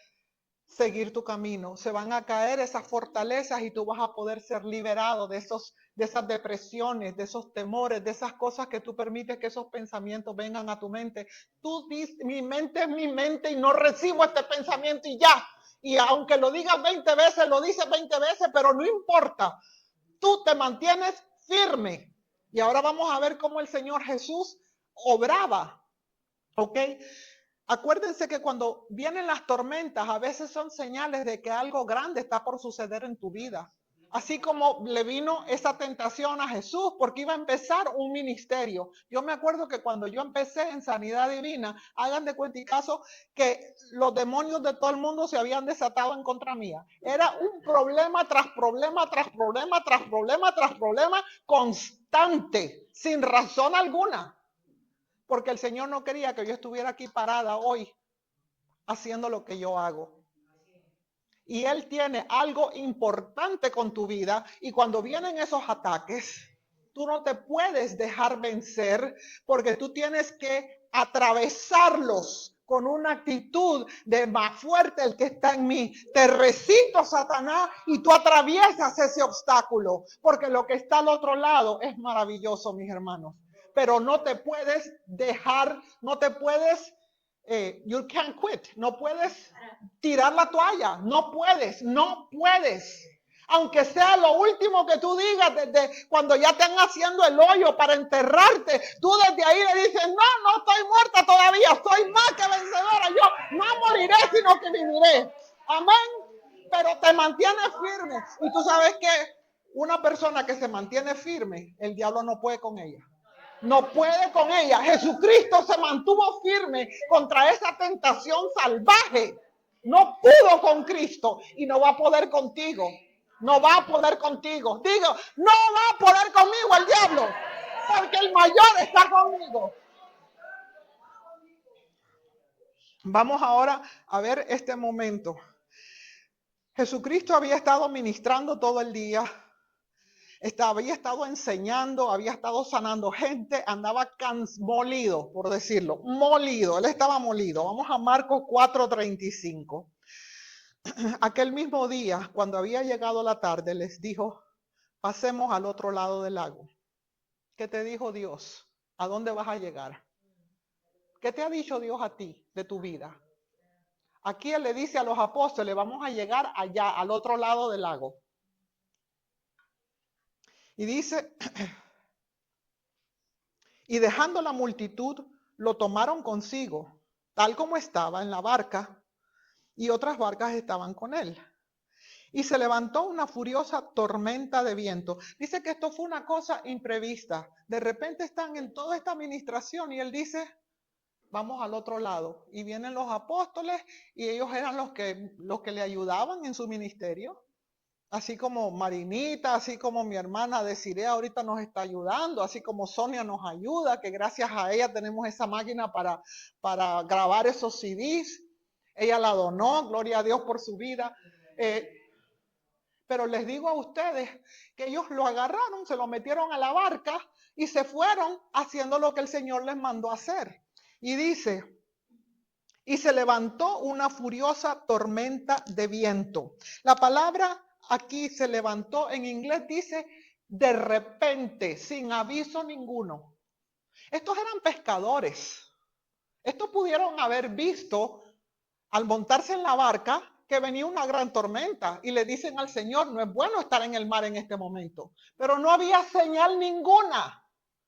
seguir tu camino. Se van a caer esas fortalezas y tú vas a poder ser liberado de esas depresiones, de esos temores, de esas cosas que tú permites que esos pensamientos vengan a tu mente. Tú dices, mi mente es mi mente y no recibo este pensamiento y ya. Y aunque lo digas 20 veces, lo dices 20 veces, pero no importa. Tú te mantienes firme. Y ahora vamos a ver cómo el Señor Jesús obraba. ¿Ok? Acuérdense que cuando vienen las tormentas, a veces son señales de que algo grande está por suceder en tu vida. Así como le vino esa tentación a Jesús, porque iba a empezar un ministerio. Yo me acuerdo que cuando yo empecé en Sanidad Divina, hagan de cuenta y caso que los demonios de todo el mundo se habían desatado en contra mía. Era un problema tras problema, tras problema, tras problema, tras problema, constante, sin razón alguna. Porque el Señor no quería que yo estuviera aquí parada hoy haciendo lo que yo hago. Y Él tiene algo importante con tu vida y cuando vienen esos ataques, tú no te puedes dejar vencer porque tú tienes que atravesarlos con una actitud de más fuerte el que está en mí. Te resisto, Satanás, y tú atraviesas ese obstáculo porque lo que está al otro lado es maravilloso, mis hermanos. Pero no te puedes dejar, no te puedes, you can't quit, no puedes tirar la toalla, no puedes. Aunque sea lo último que tú digas desde cuando ya están haciendo el hoyo para enterrarte, tú desde ahí le dices, no estoy muerta todavía, soy más que vencedora, yo no moriré sino que viviré. Amén. Pero te mantienes firme y tú sabes que una persona que se mantiene firme, el diablo no puede con ella. No puede con ella. Jesucristo se mantuvo firme contra esa tentación salvaje. No pudo con Cristo y no va a poder contigo. No va a poder contigo. Digo, no va a poder conmigo el diablo, porque el mayor está conmigo. Vamos ahora a ver este momento. Jesucristo había estado ministrando todo el día. Había estado enseñando, había estado sanando gente, andaba molido, por decirlo, molido, él estaba molido. Vamos a Marcos 4:35. Aquel mismo día, cuando había llegado la tarde, les dijo, pasemos al otro lado del lago. ¿Qué te dijo Dios? ¿A dónde vas a llegar? ¿Qué te ha dicho Dios a ti de tu vida? Aquí él le dice a los apóstoles, vamos a llegar allá, al otro lado del lago. Y dice, y dejando la multitud, lo tomaron consigo, tal como estaba en la barca, y otras barcas estaban con él. Y se levantó una furiosa tormenta de viento. Dice que esto fue una cosa imprevista. De repente están en toda esta administración y él dice, vamos al otro lado. Y vienen los apóstoles y ellos eran los que le ayudaban en su ministerio. Así como Marinita, así como mi hermana Desiree ahorita nos está ayudando, así como Sonia nos ayuda, que gracias a ella tenemos esa máquina para grabar esos CDs. Ella la donó, gloria a Dios por su vida. Pero les digo a ustedes que ellos lo agarraron, se lo metieron a la barca y se fueron haciendo lo que el Señor les mandó a hacer. Y dice, y se levantó una furiosa tormenta de viento. La palabra aquí se levantó, en inglés dice de repente, sin aviso ninguno. Estos eran pescadores. Estos pudieron haber visto al montarse en la barca que venía una gran tormenta y le dicen al Señor, no es bueno estar en el mar en este momento. Pero no había señal ninguna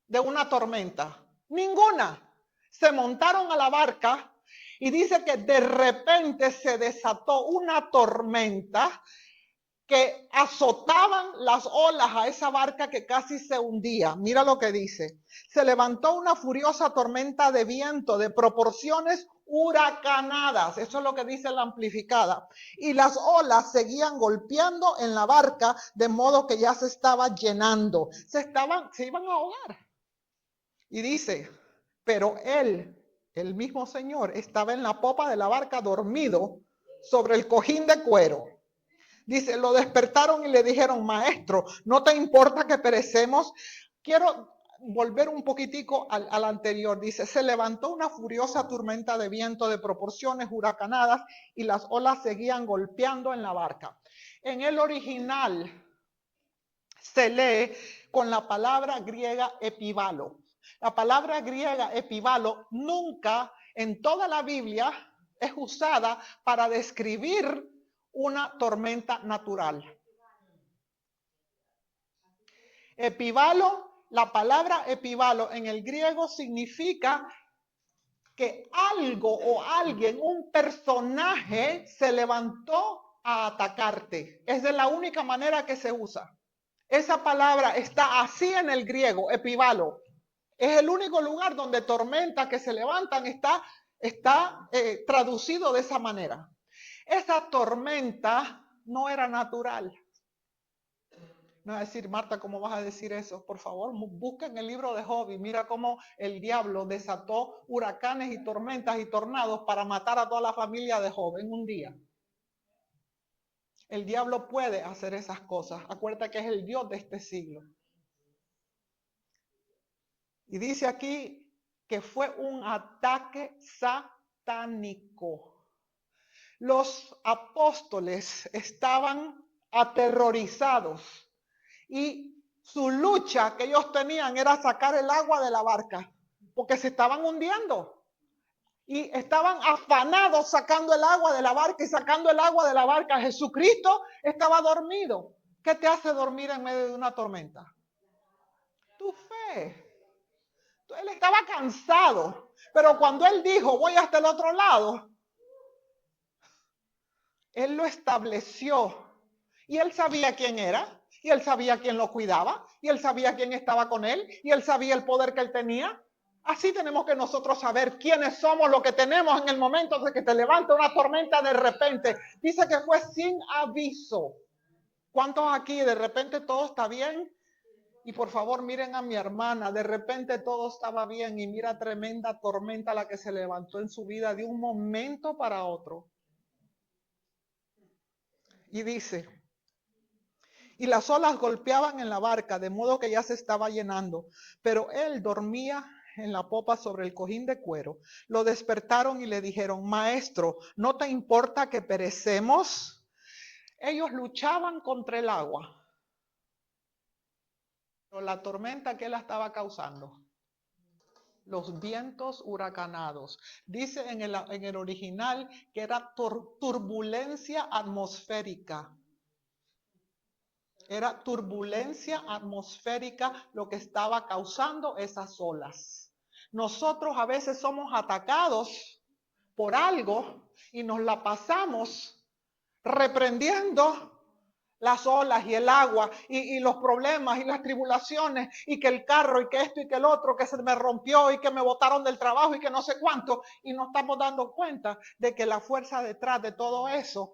de una tormenta, ninguna. Se montaron a la barca y dice que de repente se desató una tormenta que azotaban las olas a esa barca que casi se hundía. Mira lo que dice. Se levantó una furiosa tormenta de viento de proporciones huracanadas. Eso es lo que dice la amplificada. Y las olas seguían golpeando en la barca de modo que ya se estaba llenando. Se iban a ahogar. Y dice, pero él, el mismo Señor, estaba en la popa de la barca dormido sobre el cojín de cuero. Dice, lo despertaron y le dijeron, maestro, ¿no te importa que perecemos? Quiero volver un poquitico al anterior. Dice, se levantó una furiosa tormenta de viento de proporciones huracanadas y las olas seguían golpeando en la barca. En el original se lee con la palabra griega epibalo. La palabra griega epibalo nunca en toda la Biblia es usada para describir una tormenta natural. Epibalo, la palabra epibalo en el griego significa que algo o alguien, un personaje se levantó a atacarte. Es de la única manera que se usa. Esa palabra está así en el griego, epibalo. Es el único lugar donde tormentas que se levantan está traducido de esa manera. Esa tormenta no era natural. No va a decir, Marta, ¿cómo vas a decir eso? Por favor, busquen el libro de Job y mira cómo el diablo desató huracanes y tormentas y tornados para matar a toda la familia de Job en un día. El diablo puede hacer esas cosas. Acuérdate que es el Dios de este siglo. Y dice aquí que fue un ataque satánico. Los apóstoles estaban aterrorizados y su lucha que ellos tenían era sacar el agua de la barca, porque se estaban hundiendo. Y estaban afanados sacando el agua de la barca y sacando el agua de la barca. Jesucristo estaba dormido. ¿Qué te hace dormir en medio de una tormenta? Tu fe. Él estaba cansado, pero cuando él dijo, voy hasta el otro lado, él lo estableció. Y él sabía quién era, y él sabía quién lo cuidaba, y él sabía quién estaba con él, y él sabía el poder que él tenía. Así tenemos que nosotros saber quiénes somos, lo que tenemos en el momento de que te levanta una tormenta de repente. Dice que fue sin aviso. ¿Cuántos aquí de repente todo está bien? Y por favor miren a mi hermana, de repente todo estaba bien y mira tremenda tormenta la que se levantó en su vida de un momento para otro. Y dice, y las olas golpeaban en la barca de modo que ya se estaba llenando, pero él dormía en la popa sobre el cojín de cuero. Lo despertaron y le dijeron, maestro, ¿no te importa que perecemos? Ellos luchaban contra el agua. Pero la tormenta que la estaba causando, los vientos huracanados. Dice en el original que era turbulencia atmosférica. Era turbulencia atmosférica lo que estaba causando esas olas. Nosotros a veces somos atacados por algo y nos la pasamos reprendiendo las olas y el agua y los problemas y las tribulaciones y que el carro y que esto y que el otro, que se me rompió y que me botaron del trabajo y que no sé cuánto, y nos estamos dando cuenta de que la fuerza detrás de todo eso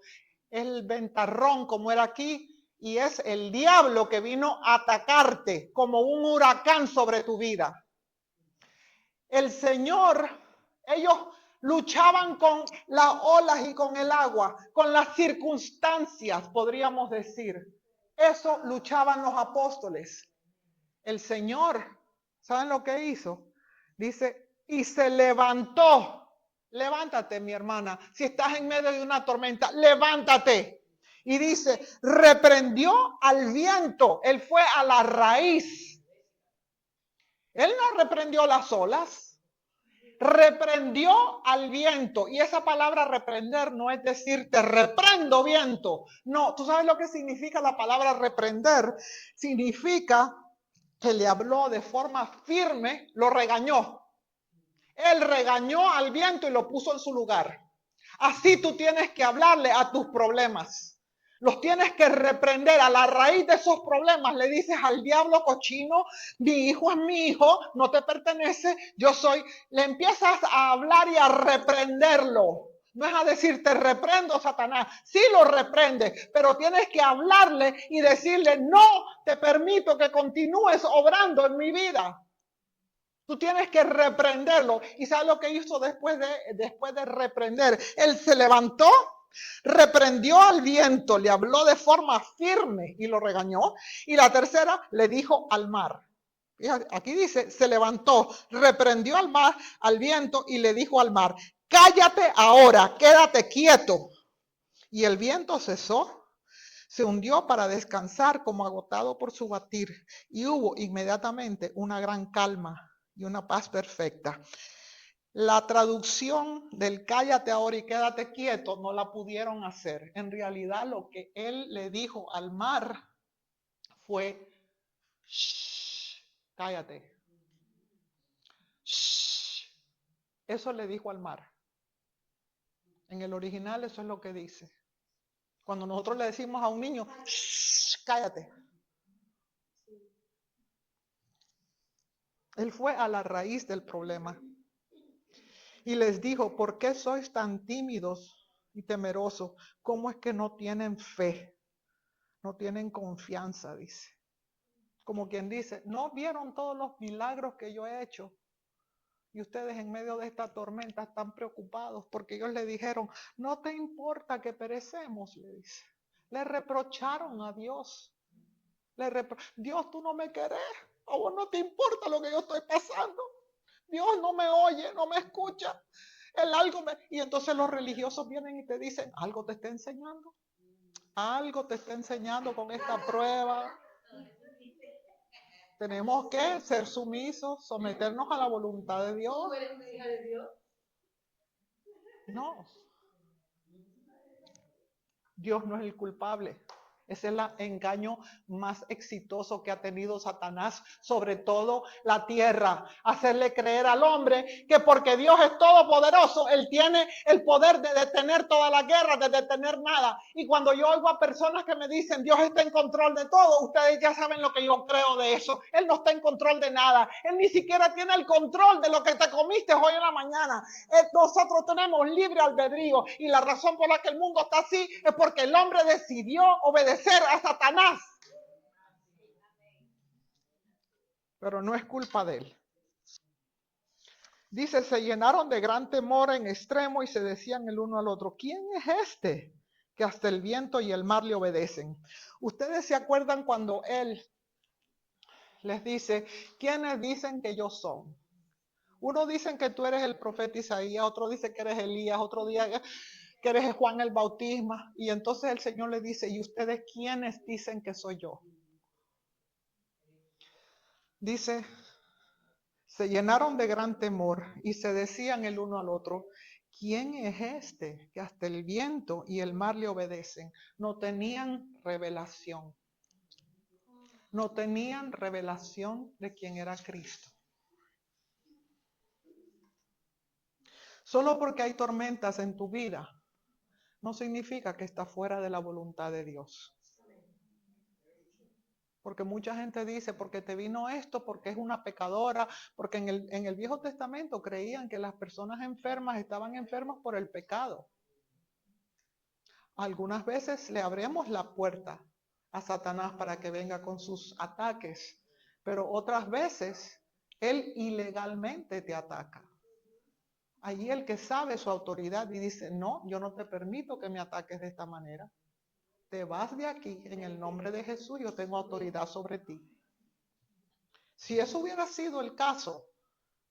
es el ventarrón como era aquí y es el diablo que vino a atacarte como un huracán sobre tu vida. El Señor, ellos luchaban con las olas y con el agua, con las circunstancias, podríamos decir. Eso luchaban los apóstoles. El Señor, ¿saben lo que hizo? Dice, y se levantó Levántate, mi hermana. Si estás en medio de una tormenta, levántate. Y dice, reprendió al viento. Él fue a la raíz. Él no reprendió las olas. Reprendió al viento. Y esa palabra reprender no es decir te reprendo, viento. No, ¿tú sabes lo que significa la palabra reprender? Significa que le habló de forma firme, lo regañó. Él regañó al viento y lo puso en su lugar. Así tú tienes que hablarle a tus problemas. Los tienes que reprender a la raíz de esos problemas. Le dices al diablo cochino, mi hijo es mi hijo, no te pertenece, yo soy. Le empiezas a hablar y a reprenderlo. No es a decir, te reprendo, Satanás. Sí lo reprende, pero tienes que hablarle y decirle, no te permito que continúes obrando en mi vida. Tú tienes que reprenderlo. ¿Y sabes lo que hizo después de reprender? Él se levantó, reprendió al viento, le habló de forma firme y lo regañó. Y la tercera le dijo al mar. Fíjate, aquí dice, se levantó, reprendió al mar, al viento y le dijo al mar, cállate ahora, quédate quieto. Y el viento cesó, se hundió para descansar como agotado por su batir. Y hubo inmediatamente una gran calma y una paz perfecta. La traducción del cállate ahora y quédate quieto no la pudieron hacer. En realidad lo que él le dijo al mar fue, shh, cállate. Shh. Eso le dijo al mar. En el original eso es lo que dice. Cuando nosotros le decimos a un niño, shh, cállate. Él fue a la raíz del problema. Y les dijo, ¿por qué sois tan tímidos y temerosos? ¿Cómo es que no tienen fe? No tienen confianza, dice. Como quien dice, ¿no vieron todos los milagros que yo he hecho? Y ustedes en medio de esta tormenta están preocupados porque ellos le dijeron, no te importa que perecemos, le dice. Le reprocharon a Dios. Dios, tú no me querés. A vos no te importa lo que yo estoy pasando. Dios no me oye, no me escucha. Y entonces los religiosos vienen y te dicen, algo te está enseñando. Algo te está enseñando con esta prueba. Tenemos que ser sumisos, someternos a la voluntad de Dios. ¿Tú eres una hija de Dios? No. Dios no es el culpable. Ese es el engaño más exitoso que ha tenido Satanás, sobre todo la tierra. Hacerle creer al hombre que porque Dios es todopoderoso, Él tiene el poder de detener toda la guerra, de detener nada. Y cuando yo oigo a personas que me dicen, Dios está en control de todo, ustedes ya saben lo que yo creo de eso. Él no está en control de nada. Él ni siquiera tiene el control de lo que te comiste hoy en la mañana. Nosotros tenemos libre albedrío y la razón por la que el mundo está así es porque el hombre decidió obedecer a Satanás. Pero no es culpa de él. Dice, se llenaron de gran temor en extremo y se decían el uno al otro, ¿quién es este que hasta el viento y el mar le obedecen? Ustedes se acuerdan cuando él les dice, ¿quiénes dicen que yo soy? Uno dicen que tú eres el profeta Isaías, otro dice que eres Elías, otro día que eres Juan el Bautista. Y entonces el Señor le dice, ¿y ustedes quiénes dicen que soy yo? Dice, se llenaron de gran temor y se decían el uno al otro, ¿quién es este que hasta el viento y el mar le obedecen? No tenían revelación. No tenían revelación de quién era Cristo. Solo porque hay tormentas en tu vida, no significa que está fuera de la voluntad de Dios. Porque mucha gente dice, porque te vino esto, porque es una pecadora, porque en el Viejo Testamento creían que las personas enfermas estaban enfermas por el pecado. Algunas veces le abrimos la puerta a Satanás para que venga con sus ataques, pero otras veces él ilegalmente te ataca. Allí el que sabe su autoridad y dice, no, yo no te permito que me ataques de esta manera. Te vas de aquí en el nombre de Jesús, yo tengo autoridad sobre ti. Si eso hubiera sido el caso,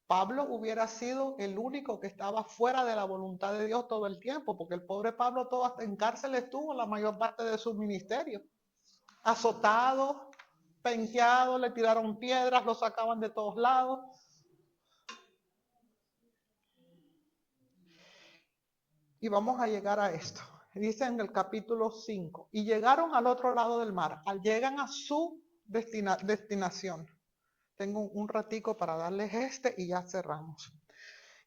Pablo hubiera sido el único que estaba fuera de la voluntad de Dios todo el tiempo, porque el pobre Pablo todo hasta en cárcel estuvo la mayor parte de su ministerio. Azotado, penqueado, le tiraron piedras, lo sacaban de todos lados. Y vamos a llegar a esto. Dice en el capítulo 5, y llegaron al otro lado del mar. Llegan a su destinación. Tengo un ratico para darles y ya cerramos.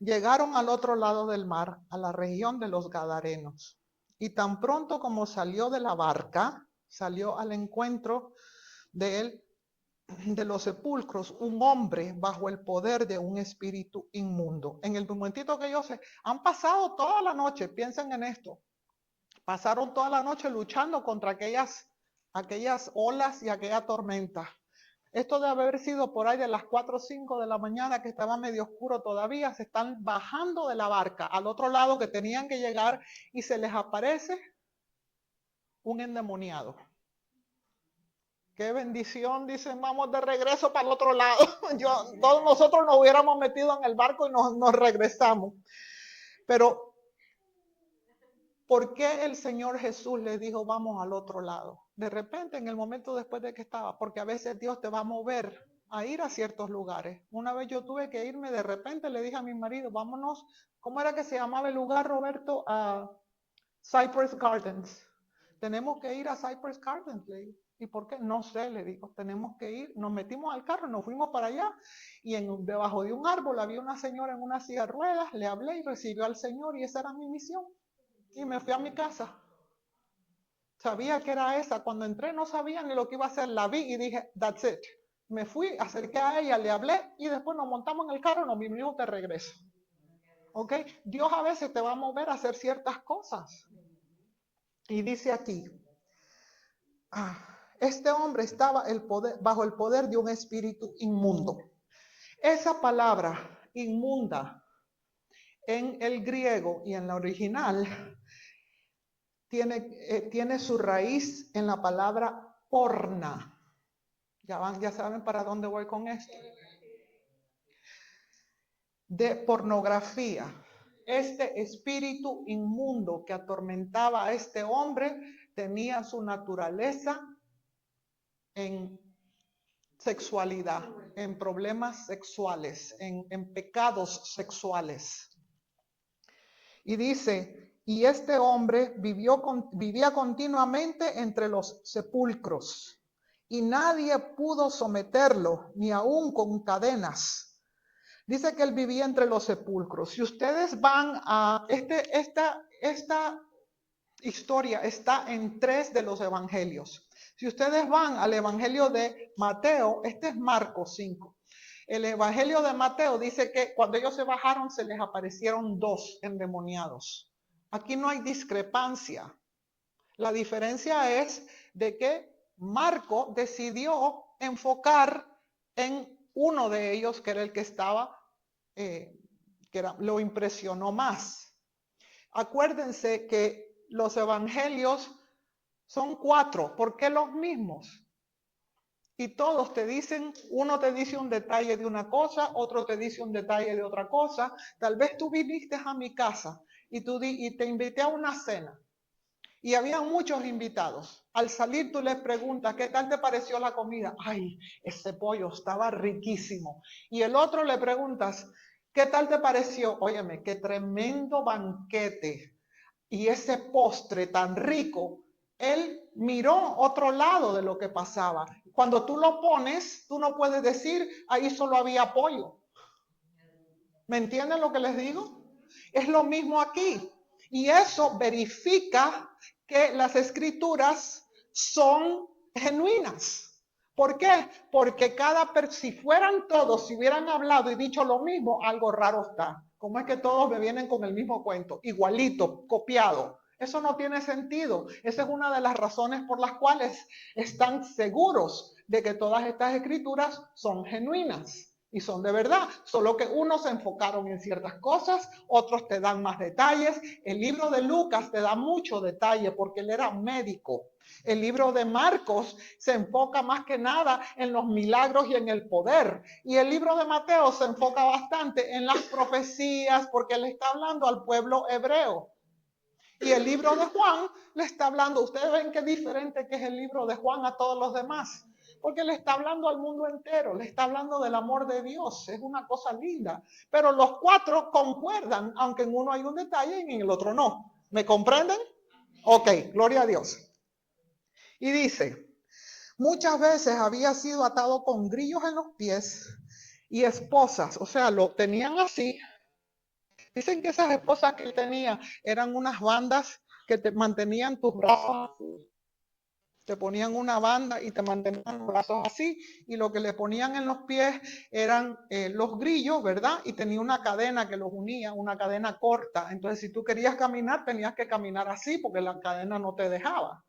Llegaron al otro lado del mar, a la región de los Gadarenos. Y tan pronto como salió de la barca, salió al encuentro de él, de los sepulcros, un hombre bajo el poder de un espíritu inmundo. En el momentito que ellos han pasado toda la noche, piensen en esto, pasaron toda la noche luchando contra aquellas olas y aquella tormenta. Esto debe haber sido por ahí de las 4 o 5 de la mañana, que estaba medio oscuro todavía. Se están bajando de la barca al otro lado que tenían que llegar y se les aparece un endemoniado. Qué bendición, dicen, vamos de regreso para el otro lado. Todos nosotros nos hubiéramos metido en el barco y nos regresamos. Pero, ¿por qué el Señor Jesús les dijo vamos al otro lado? De repente, en el momento después de que estaba, porque a veces Dios te va a mover a ir a ciertos lugares. Una vez yo tuve que irme, de repente le dije a mi marido, vámonos, ¿cómo era que se llamaba el lugar, Roberto? A Cypress Gardens. Tenemos que ir a Cypress Gardens, le digo. ¿Y por qué? No sé, le digo, tenemos que ir. Nos metimos al carro, nos fuimos para allá y debajo de un árbol había una señora en una silla de ruedas, le hablé y recibió al Señor y esa era mi misión. Y me fui a mi casa. Sabía que era esa. Cuando entré no sabía ni lo que iba a hacer. La vi y dije, that's it. Me fui, acerqué a ella, le hablé y después nos montamos en el carro y nos vinimos de regreso. ¿Ok? Dios a veces te va a mover a hacer ciertas cosas. Y dice aquí, este hombre estaba bajo el poder de un espíritu inmundo. Esa palabra inmunda en el griego y en la original tiene su raíz en la palabra porna. Ya saben para dónde voy con esto. De pornografía. Este espíritu inmundo que atormentaba a este hombre tenía su naturaleza en sexualidad, en problemas sexuales, en pecados sexuales. Y dice, y este hombre vivía continuamente entre los sepulcros, y nadie pudo someterlo, ni aún con cadenas. Dice que él vivía entre los sepulcros. Si ustedes van a esta historia está en 3 de los evangelios. Si ustedes van al evangelio de Mateo, este es Marcos 5. El evangelio de Mateo dice que cuando ellos se bajaron se les aparecieron 2 endemoniados. Aquí no hay discrepancia. La diferencia es de que Marco decidió enfocar en uno de ellos, que era el que estaba, lo impresionó más. Acuérdense que los evangelios son 4. ¿Por qué los mismos? Y todos te dicen, uno te dice un detalle de una cosa, otro te dice un detalle de otra cosa. Tal vez tú viniste a mi casa y te invité a una cena. Y había muchos invitados. Al salir tú les preguntas, ¿qué tal te pareció la comida? Ay, ese pollo estaba riquísimo. Y el otro le preguntas, ¿qué tal te pareció? Óyeme, qué tremendo banquete. Y ese postre tan rico. Él miró otro lado de lo que pasaba. Cuando tú lo pones, tú no puedes decir, ahí solo había pollo. ¿Me entienden lo que les digo? Es lo mismo aquí. Y eso verifica que las escrituras son genuinas. ¿Por qué? Porque si fueran todos, si hubieran hablado y dicho lo mismo, algo raro está. ¿Cómo es que todos me vienen con el mismo cuento? Igualito, copiado. Eso no tiene sentido. Esa es una de las razones por las cuales están seguros de que todas estas escrituras son genuinas. Y son de verdad, solo que unos se enfocaron en ciertas cosas, otros te dan más detalles. El libro de Lucas te da mucho detalle porque él era médico. El libro de Marcos se enfoca más que nada en los milagros y en el poder. Y el libro de Mateo se enfoca bastante en las profecías porque le está hablando al pueblo hebreo. Y el libro de Juan le está hablando, ustedes ven qué diferente que es el libro de Juan a todos los demás. Porque le está hablando al mundo entero, le está hablando del amor de Dios, es una cosa linda. Pero los cuatro concuerdan, aunque en uno hay un detalle y en el otro no. ¿Me comprenden? Ok, gloria a Dios. Y dice, muchas veces había sido atado con grillos en los pies y esposas, o sea, lo tenían así. Dicen que esas esposas que él tenía eran unas bandas que te mantenían tus brazos. Te ponían una banda y te mantenían los brazos así, y lo que le ponían en los pies eran los grillos, ¿verdad? Y tenía una cadena que los unía, una cadena corta. Entonces, si tú querías caminar, tenías que caminar así porque la cadena no te dejaba.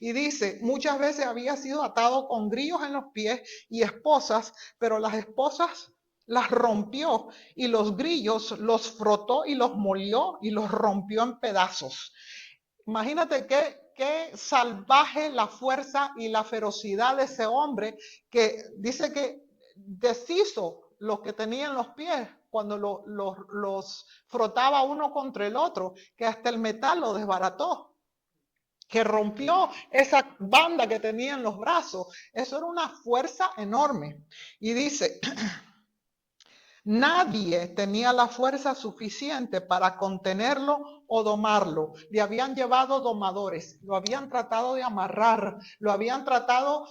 Y dice, muchas veces había sido atado con grillos en los pies y esposas, pero las esposas las rompió y los grillos los frotó y los molió y los rompió en pedazos. Imagínate qué salvaje la fuerza y la ferocidad de ese hombre que dice que deshizo los que tenían los pies cuando los frotaba uno contra el otro, que hasta el metal lo desbarató, que rompió esa banda que tenía en los brazos. Eso era una fuerza enorme. Y dice, nadie tenía la fuerza suficiente para contenerlo o domarlo. Le habían llevado domadores, lo habían tratado de amarrar, lo habían tratado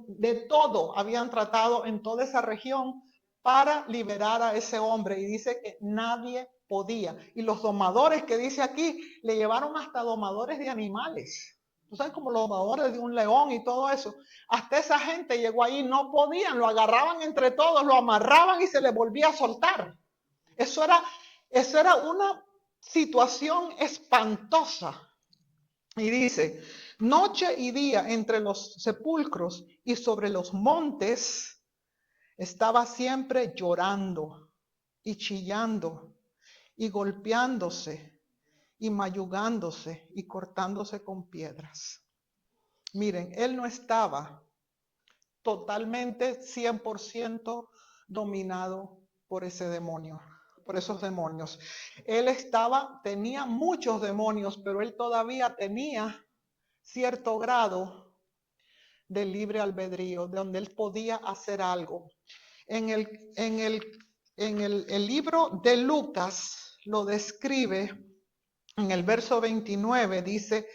de todo, habían tratado en toda esa región para liberar a ese hombre. Y dice que nadie podía. Y los domadores que dice aquí, le llevaron hasta domadores de animales. Tú sabes, como los domadores de un león y todo eso. Hasta esa gente llegó ahí, no podían, lo agarraban entre todos, lo amarraban y se le volvía a soltar. Eso era una situación espantosa. Y dice, noche y día entre los sepulcros y sobre los montes estaba siempre llorando y chillando y golpeándose y mayugándose y cortándose con piedras. Miren, él no estaba totalmente 100% dominado por ese demonio, por esos demonios. Él tenía muchos demonios, pero él todavía tenía cierto grado de libre albedrío, de donde él podía hacer algo. En el libro de Lucas lo describe en el verso 29, dice,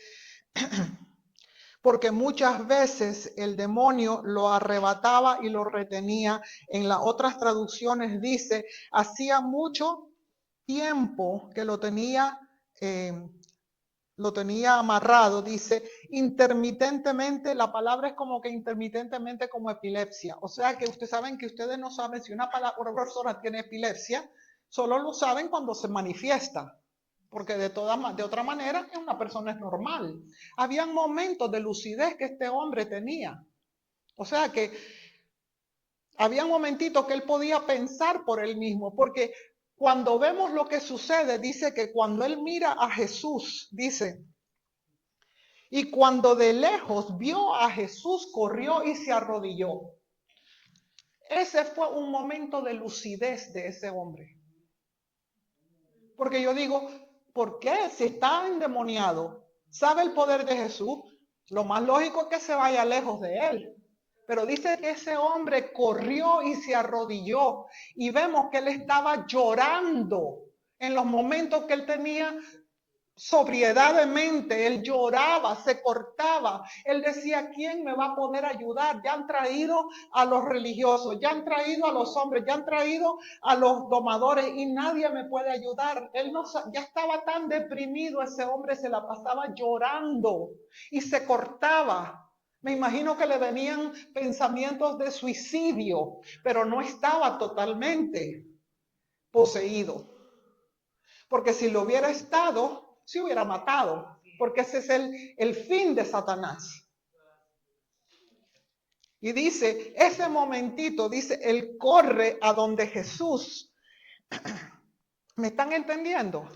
porque muchas veces el demonio lo arrebataba y lo retenía. En las otras traducciones dice, hacía mucho tiempo que lo tenía amarrado, dice, intermitentemente, la palabra es como que intermitentemente como epilepsia. O sea que ustedes saben que ustedes no saben si una persona tiene epilepsia, solo lo saben cuando se manifiesta. Porque de otra manera una persona es normal. Habían momentos de lucidez que este hombre tenía. O sea que había momentitos que él podía pensar por él mismo, porque cuando vemos lo que sucede, dice que cuando él mira a Jesús, dice, y cuando de lejos vio a Jesús, corrió y se arrodilló. Ese fue un momento de lucidez de ese hombre. Porque yo digo, ¿por qué? Si está endemoniado, sabe el poder de Jesús, lo más lógico es que se vaya lejos de él. Pero dice que ese hombre corrió y se arrodilló y vemos que él estaba llorando en los momentos que él tenía sobriedad de mente. Él lloraba, se cortaba. Él decía, ¿quién me va a poder ayudar? Ya han traído a los religiosos, ya han traído a los hombres, ya han traído a los domadores y nadie me puede ayudar. Él ya estaba tan deprimido, ese hombre se la pasaba llorando y se cortaba. Me imagino que le venían pensamientos de suicidio, pero no estaba totalmente poseído. Porque si lo hubiera estado, se hubiera matado, porque ese es el fin de Satanás. Y dice, ese momentito, dice, él corre a donde Jesús. ¿Me están entendiendo?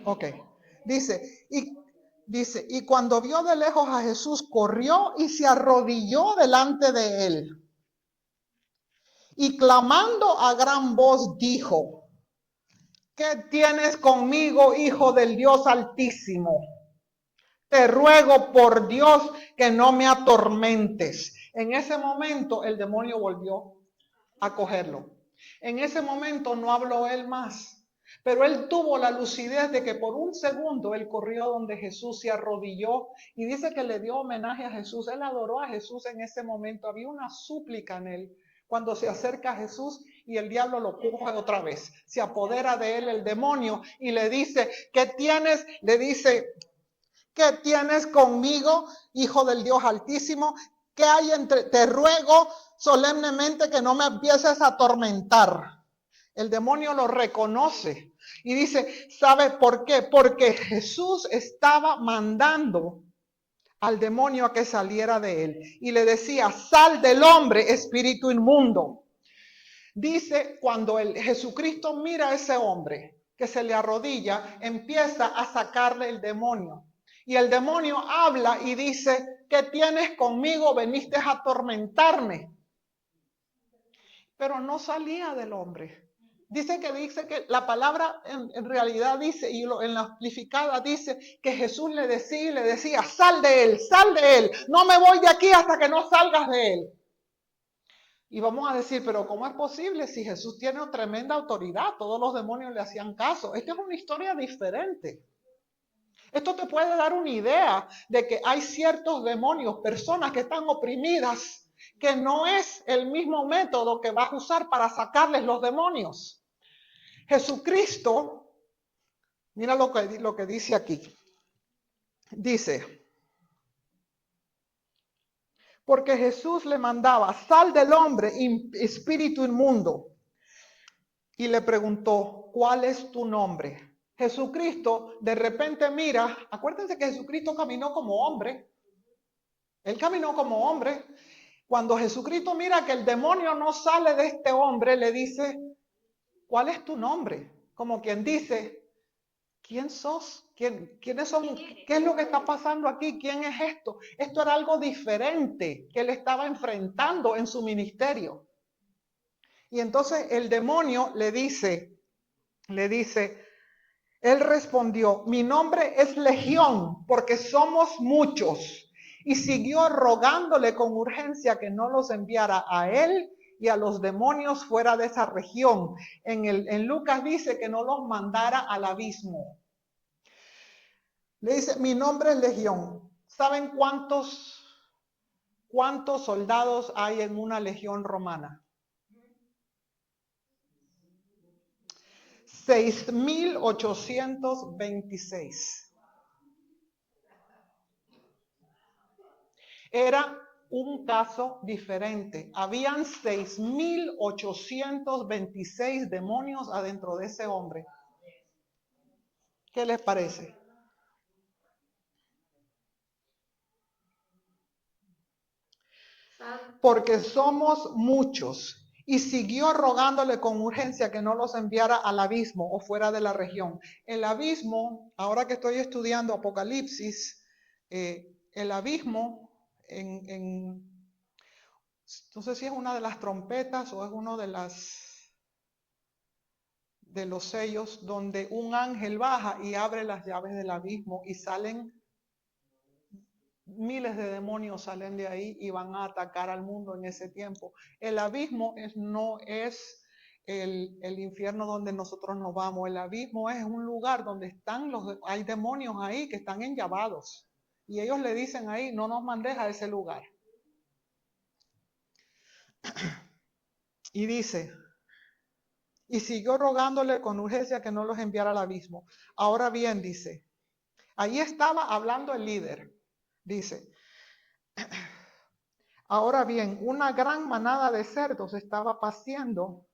Ok. Dice, y cuando vio de lejos a Jesús, corrió y se arrodilló delante de él. Y clamando a gran voz dijo, ¿qué tienes conmigo, Hijo del Dios Altísimo? Te ruego por Dios que no me atormentes. En ese momento el demonio volvió a cogerlo. En ese momento no habló él más. Pero él tuvo la lucidez de que por un segundo él corrió donde Jesús se arrodilló y dice que le dio homenaje a Jesús. Él adoró a Jesús en ese momento. Había una súplica en él. Cuando se acerca a Jesús y el diablo lo coge otra vez. Se apodera de él el demonio y le dice, ¿qué tienes? Le dice, ¿qué tienes conmigo, Hijo del Dios Altísimo? ¿Qué hay entre? Te ruego solemnemente que no me empieces a atormentar. El demonio lo reconoce y dice, ¿sabe por qué? Porque Jesús estaba mandando al demonio a que saliera de él y le decía, sal del hombre, espíritu inmundo. Dice, cuando Jesucristo mira a ese hombre que se le arrodilla, empieza a sacarle el demonio. Y el demonio habla y dice, ¿qué tienes conmigo? Veniste a atormentarme. Pero no salía del hombre. Dice que la palabra en realidad dice, y en la amplificada dice, que Jesús le decía, sal de él, no me voy de aquí hasta que no salgas de él. Y vamos a decir, pero ¿cómo es posible si Jesús tiene tremenda autoridad? Todos los demonios le hacían caso. Esta es una historia diferente. Esto te puede dar una idea de que hay ciertos demonios, personas que están oprimidas, que no es el mismo método que vas a usar para sacarles los demonios. Jesucristo, mira lo que dice aquí. Dice, porque Jesús le mandaba, sal del hombre, espíritu inmundo. Y le preguntó, ¿cuál es tu nombre? Jesucristo de repente mira, acuérdense que Jesucristo caminó como hombre. Él caminó como hombre. Cuando Jesucristo mira que el demonio no sale de este hombre, le dice, ¿cuál es tu nombre? Como quien dice, ¿quién sos? ¿Quiénes son? ¿Qué es lo que está pasando aquí? ¿Quién es esto? Esto era algo diferente que él estaba enfrentando en su ministerio. Y entonces el demonio le dice, él respondió, mi nombre es Legión, porque somos muchos. Y siguió rogándole con urgencia que no los enviara a él y a los demonios fuera de esa región. En Lucas dice que no los mandara al abismo. Le dice, mi nombre es Legión. ¿Saben cuántos soldados hay en una legión romana? 6,826. Era un caso diferente. Habían 6,826 demonios adentro de ese hombre. ¿Qué les parece? Porque somos muchos. Y siguió rogándole con urgencia que no los enviara al abismo o fuera de la región. El abismo, ahora que estoy estudiando Apocalipsis, el abismo no sé si es una de las trompetas o es uno de los sellos donde un ángel baja y abre las llaves del abismo y salen miles de demonios, salen de ahí y van a atacar al mundo en ese tiempo. El abismo no es el infierno donde nosotros nos vamos. El abismo es un lugar donde hay demonios ahí que están enllavados. Y ellos le dicen ahí, no nos mandes a ese lugar. Y dice, y siguió rogándole con urgencia que no los enviara al abismo. Ahora bien, dice, ahí estaba hablando el líder. Dice, ahora bien, una gran manada de cerdos estaba paciendo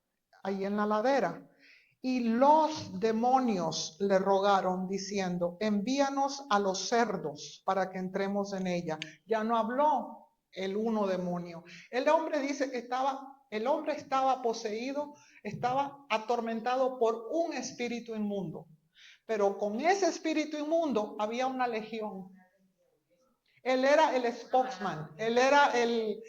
ahí en la ladera. Y los demonios le rogaron diciendo, envíanos a los cerdos para que entremos en ella. Ya no habló el uno demonio. El hombre dice que el hombre estaba poseído, estaba atormentado por un espíritu inmundo. Pero con ese espíritu inmundo había una legión. Él era el spokesman, él era el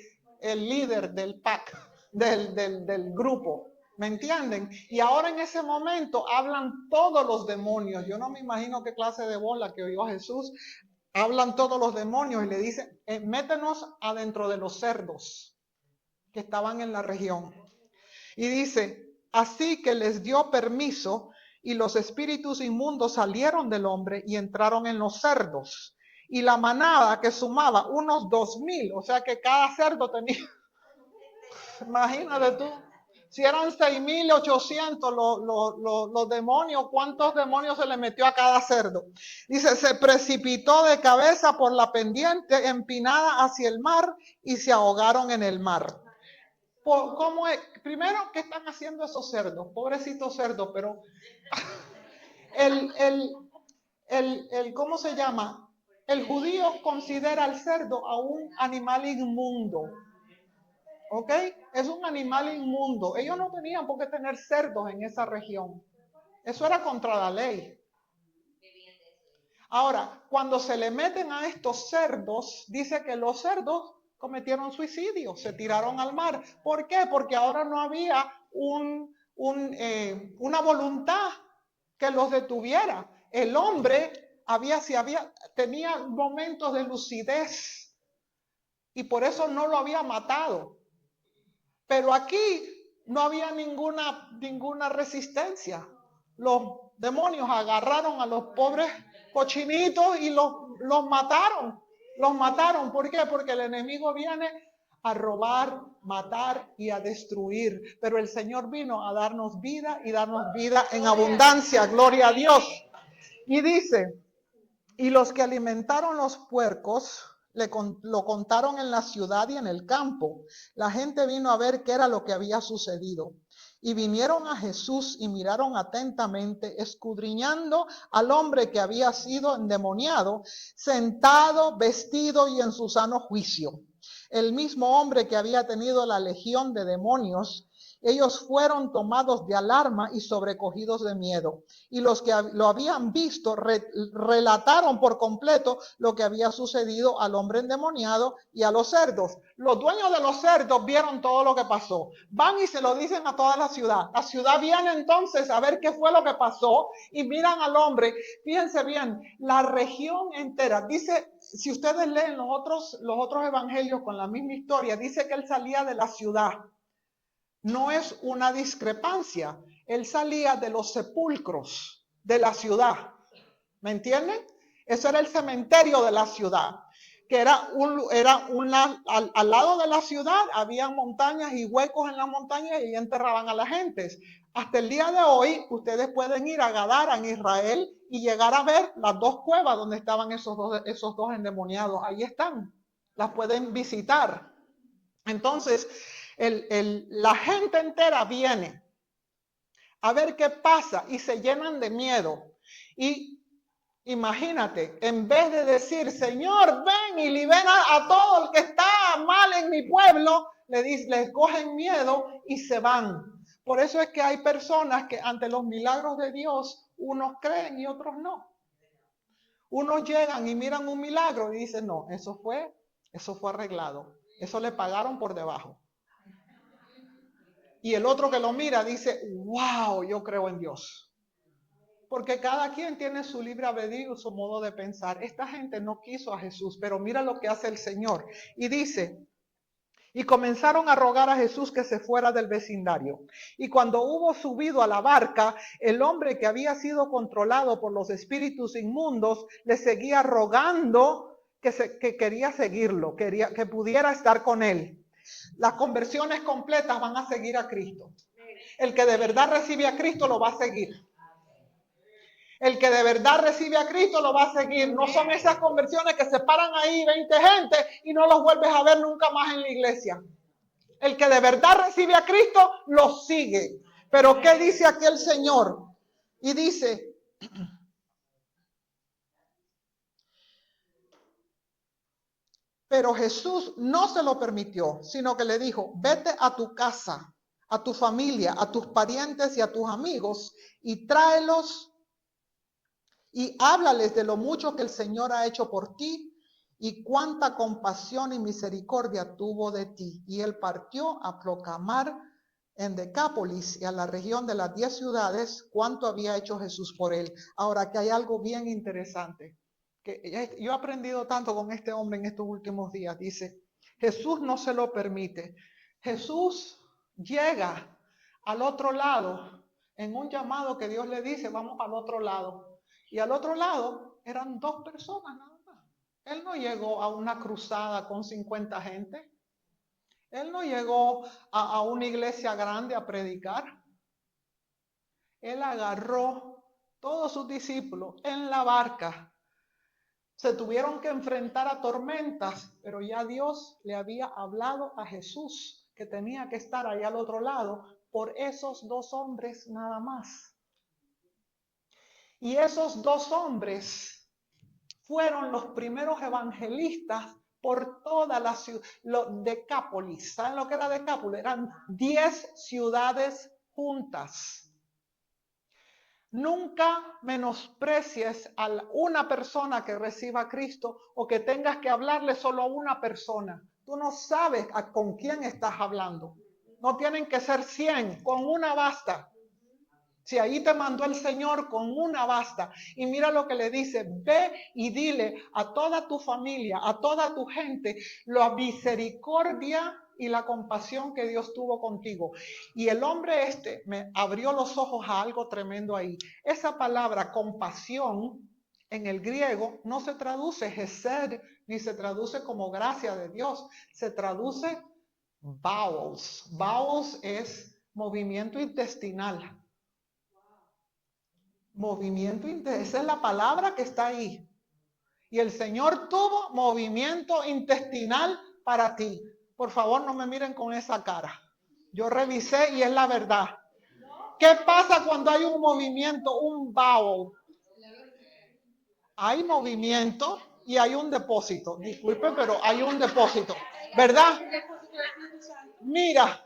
líder del pack, del grupo. ¿Me entienden? Y ahora en ese momento hablan todos los demonios. Yo no me imagino qué clase de bola que oyó Jesús. Hablan todos los demonios y le dicen, métenos adentro de los cerdos que estaban en la región. Y dice, así que les dio permiso y los espíritus inmundos salieron del hombre y entraron en los cerdos. Y la manada que sumaba unos 2000, o sea que cada cerdo tenía, imagínate tú, si eran 6800 los demonios, ¿cuántos demonios se le metió a cada cerdo? Dice, se precipitó de cabeza por la pendiente empinada hacia el mar y se ahogaron en el mar. ¿Cómo es? Primero, ¿qué están haciendo esos cerdos? Pobrecitos cerdos, pero ¿cómo se llama? El judío considera al cerdo a un animal inmundo. ¿Ok? Es un animal inmundo. Ellos no tenían por qué tener cerdos en esa región. Eso era contra la ley. Ahora, cuando se le meten a estos cerdos, dice que los cerdos cometieron suicidio, se tiraron al mar. ¿Por qué? Porque ahora no había una voluntad que los detuviera. El hombre tenía momentos de lucidez y por eso no lo había matado. Pero aquí no había ninguna resistencia. Los demonios agarraron a los pobres cochinitos y los mataron. Los mataron. ¿Por qué? Porque el enemigo viene a robar, matar y a destruir. Pero el Señor vino a darnos vida y darnos vida en abundancia. Gloria a Dios. Y dice, y los que alimentaron los puercos lo contaron en la ciudad y en el campo. La gente vino a ver qué era lo que había sucedido. Y vinieron a Jesús y miraron atentamente, escudriñando al hombre que había sido endemoniado, sentado, vestido y en su sano juicio. El mismo hombre que había tenido la legión de demonios. Ellos fueron tomados de alarma y sobrecogidos de miedo. Y los que lo habían visto relataron por completo lo que había sucedido al hombre endemoniado y a los cerdos. Los dueños de los cerdos vieron todo lo que pasó. Van y se lo dicen a toda la ciudad. La ciudad viene entonces a ver qué fue lo que pasó y miran al hombre. Fíjense bien, la región entera. Dice, si ustedes leen los otros evangelios con la misma historia, dice que él salía de la ciudad. No es una discrepancia. Él salía de los sepulcros de la ciudad. ¿Me entienden? Eso era el cementerio de la ciudad. Que al lado de la ciudad había montañas y huecos en las montañas y enterraban a la gente. Hasta el día de hoy, ustedes pueden ir a Gadara en Israel y llegar a ver las dos cuevas donde estaban esos dos endemoniados. Ahí están. Las pueden visitar. Entonces, la gente entera viene a ver qué pasa y se llenan de miedo. Y imagínate, en vez de decir, Señor, ven y libera a todo el que está mal en mi pueblo, les cogen miedo y se van. Por eso es que hay personas que ante los milagros de Dios, unos creen y otros no. Unos llegan y miran un milagro y dicen, no, eso fue arreglado. Eso le pagaron por debajo. Y el otro que lo mira dice, wow, yo creo en Dios. Porque cada quien tiene su libre albedrío, su modo de pensar. Esta gente no quiso a Jesús, pero mira lo que hace el Señor. Y dice, y comenzaron a rogar a Jesús que se fuera del vecindario. Y cuando hubo subido a la barca, el hombre que había sido controlado por los espíritus inmundos le seguía rogando que quería seguirlo, que pudiera estar con él. Las conversiones completas van a seguir a Cristo. El que de verdad recibe a Cristo lo va a seguir. El que de verdad recibe a Cristo lo va a seguir. No son esas conversiones que se paran ahí 20 gente y no los vuelves a ver nunca más en la iglesia. El que de verdad recibe a Cristo lo sigue. Pero ¿qué dice aquí el Señor? Y dice, Pero Jesús no se lo permitió, sino que le dijo, vete a tu casa, a tu familia, a tus parientes y a tus amigos y tráelos y háblales de lo mucho que el Señor ha hecho por ti y cuánta compasión y misericordia tuvo de ti. Y él partió a proclamar en Decápolis y a la región de las 10 ciudades cuánto había hecho Jesús por él. Ahora, que hay algo bien interesante, que yo he aprendido tanto con este hombre en estos últimos días. Dice, Jesús no se lo permite. Jesús llega al otro lado en un llamado que Dios le dice, vamos al otro lado. Y al otro lado eran 2 personas nada más. Él no llegó a una cruzada con 50 gente. Él no llegó a una iglesia grande a predicar. Él agarró todos sus discípulos en la barca. Se tuvieron que enfrentar a tormentas, pero ya Dios le había hablado a Jesús que tenía que estar allá al otro lado por esos 2 hombres nada más. Y esos 2 hombres fueron los primeros evangelistas por toda la ciudad, Decápolis. ¿Saben lo que era Decápolis? Eran 10 ciudades juntas. Nunca menosprecies a una persona que reciba a Cristo o que tengas que hablarle solo a una persona. Tú no sabes con quién estás hablando. No tienen que ser 100, con una basta. Si ahí te mandó el Señor, con una basta. Y mira lo que le dice, ve y dile a toda tu familia, a toda tu gente, la misericordia y la compasión que Dios tuvo contigo. Y el hombre me abrió los ojos a algo tremendo ahí. Esa palabra compasión en el griego no se traduce hesed, ni se traduce como gracia de Dios. Se traduce bowels. Bowels es movimiento intestinal. Movimiento intestinal, esa es la palabra que está ahí. Y el Señor tuvo movimiento intestinal para ti. Por favor, no me miren con esa cara. Yo revisé y es la verdad. ¿Qué pasa cuando hay un movimiento, un bowel? Hay movimiento y hay un depósito. Disculpe, pero hay un depósito. ¿Verdad? Mira,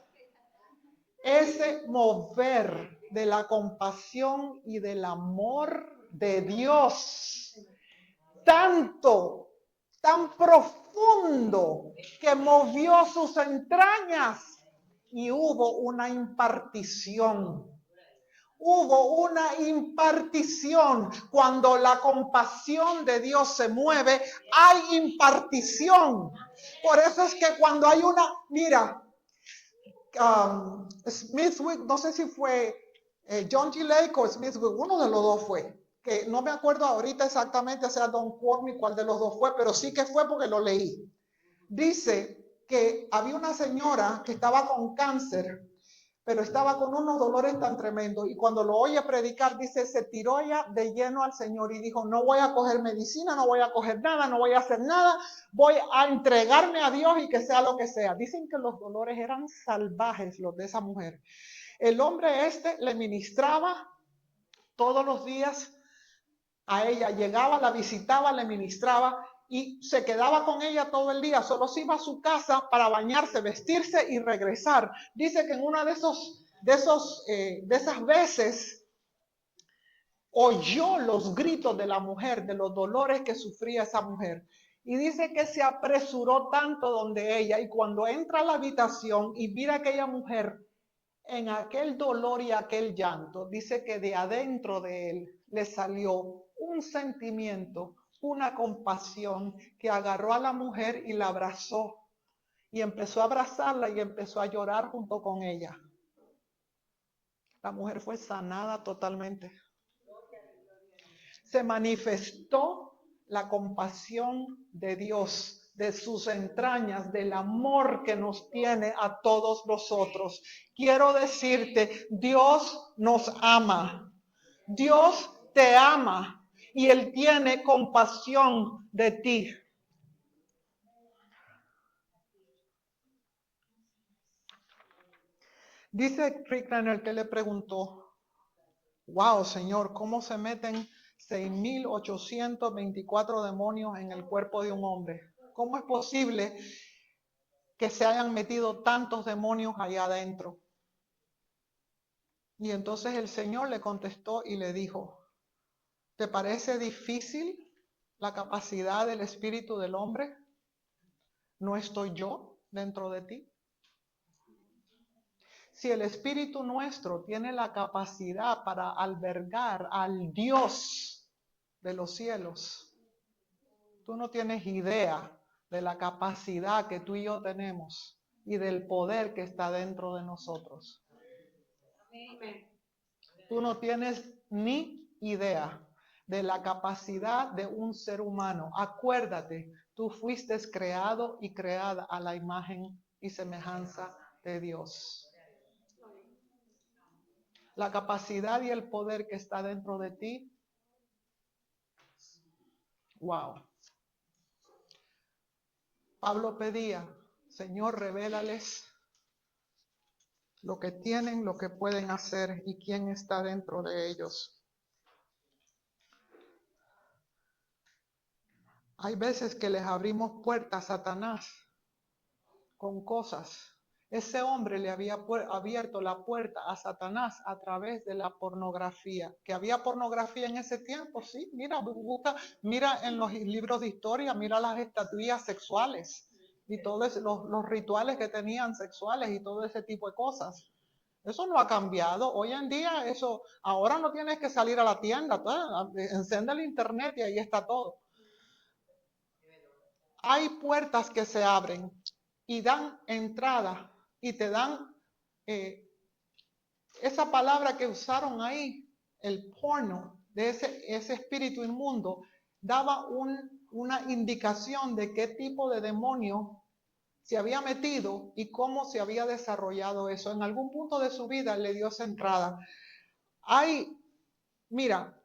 ese mover de la compasión y del amor de Dios, tanto, tan profundo, que movió sus entrañas y hubo una impartición. Hubo una impartición. Cuando la compasión de Dios se mueve, hay impartición. Por eso es que cuando hay una, mira, Smithwick, no sé si fue John G. Lake o Smithwick, uno de los 2 fue, que no me acuerdo ahorita exactamente, o sea, don't quote me cuál de los 2 fue, pero sí que fue porque lo leí. Dice que había una señora que estaba con cáncer, pero estaba con unos dolores tan tremendos, y cuando lo oye predicar, dice, se tiró ella de lleno al Señor y dijo, no voy a coger medicina, no voy a coger nada, no voy a hacer nada, voy a entregarme a Dios y que sea lo que sea. Dicen que los dolores eran salvajes, los de esa mujer. El hombre le ministraba todos los días a ella, llegaba, la visitaba, le ministraba y se quedaba con ella todo el día. Solo se iba a su casa para bañarse, vestirse y regresar. Dice que en una de esas veces oyó los gritos de la mujer, de los dolores que sufría esa mujer. Y dice que se apresuró tanto donde ella, y cuando entra a la habitación y mira a aquella mujer en aquel dolor y aquel llanto, dice que de adentro de él le salió un sentimiento, una compasión, que agarró a la mujer y la abrazó. Y empezó a abrazarla y empezó a llorar junto con ella. La mujer fue sanada totalmente. Se manifestó la compasión de Dios, de sus entrañas, del amor que nos tiene a todos nosotros. Quiero decirte, Dios nos ama. Dios te ama y Él tiene compasión de ti. Dice Rick Renner que le preguntó, wow, Señor, ¿cómo se meten 6,824 demonios en el cuerpo de un hombre? ¿Cómo es posible que se hayan metido tantos demonios allá adentro? Y entonces el Señor le contestó y le dijo, ¿te parece difícil la capacidad del espíritu del hombre? ¿No estoy yo dentro de ti? Si el espíritu nuestro tiene la capacidad para albergar al Dios de los cielos, tú no tienes idea de la capacidad que tú y yo tenemos y del poder que está dentro de nosotros. Tú no tienes ni idea de la capacidad de un ser humano. Acuérdate, tú fuiste creado y creada a la imagen y semejanza de Dios. La capacidad y el poder que está dentro de ti. Wow. Pablo pedía, Señor, revélales lo que tienen, lo que pueden hacer y quién está dentro de ellos. Hay veces que les abrimos puertas a Satanás con cosas. Ese hombre le había abierto la puerta a Satanás a través de la pornografía. ¿Que había pornografía en ese tiempo? Sí, mira, busca, mira en los libros de historia, mira las estatuillas sexuales y todos los rituales que tenían sexuales y todo ese tipo de cosas. Eso no ha cambiado. Hoy en día eso, ahora no tienes que salir a la tienda, enciende el internet y ahí está todo. Hay puertas que se abren y dan entrada y te dan esa palabra que usaron ahí, el porno, de ese espíritu inmundo, daba una indicación de qué tipo de demonio se había metido y cómo se había desarrollado eso. En algún punto de su vida le dio esa entrada. Mira,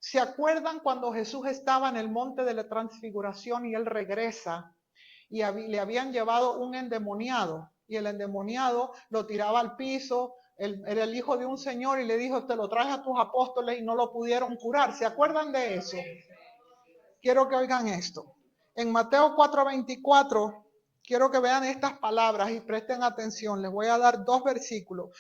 ¿se acuerdan cuando Jesús estaba en el monte de la transfiguración y él regresa y le habían llevado un endemoniado y el endemoniado lo tiraba al piso? Era el hijo de un señor y le dijo, te lo traje a tus apóstoles y no lo pudieron curar. ¿Se acuerdan de eso? Quiero que oigan esto. En Mateo 4:24, quiero que vean estas palabras y presten atención. Les voy a dar 2 versículos.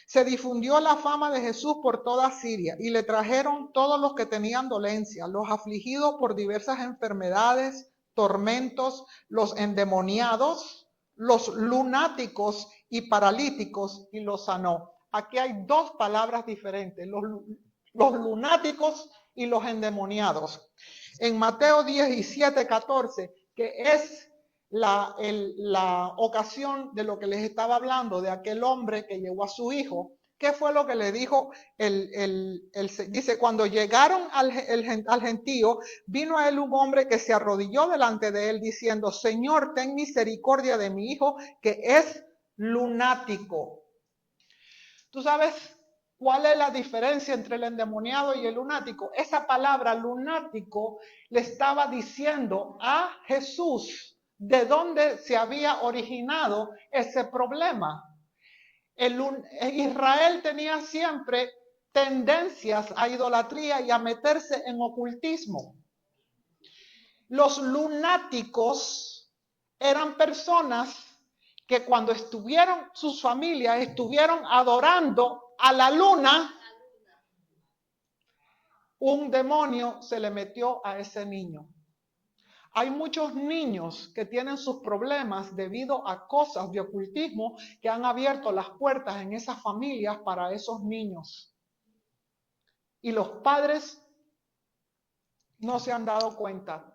Se difundió la fama de Jesús por toda Siria y le trajeron todos los que tenían dolencia, los afligidos por diversas enfermedades, tormentos, los endemoniados, los lunáticos y paralíticos, y los sanó. Aquí hay 2 palabras diferentes, los lunáticos y los endemoniados. En Mateo 17:14, que es la ocasión de lo que les estaba hablando, de aquel hombre que llevó a su hijo. ¿Qué fue lo que le dijo? Dice, cuando llegaron al gentío, vino a él un hombre que se arrodilló delante de él diciendo, Señor, ten misericordia de mi hijo, que es lunático. ¿Tú sabes cuál es la diferencia entre el endemoniado y el lunático? Esa palabra lunático le estaba diciendo a Jesús de dónde se había originado ese problema. Israel tenía siempre tendencias a idolatría y a meterse en ocultismo. Los lunáticos eran personas que cuando sus familias estuvieron adorando a la luna, un demonio se le metió a ese niño. Hay muchos niños que tienen sus problemas debido a cosas de ocultismo que han abierto las puertas en esas familias para esos niños. Y los padres no se han dado cuenta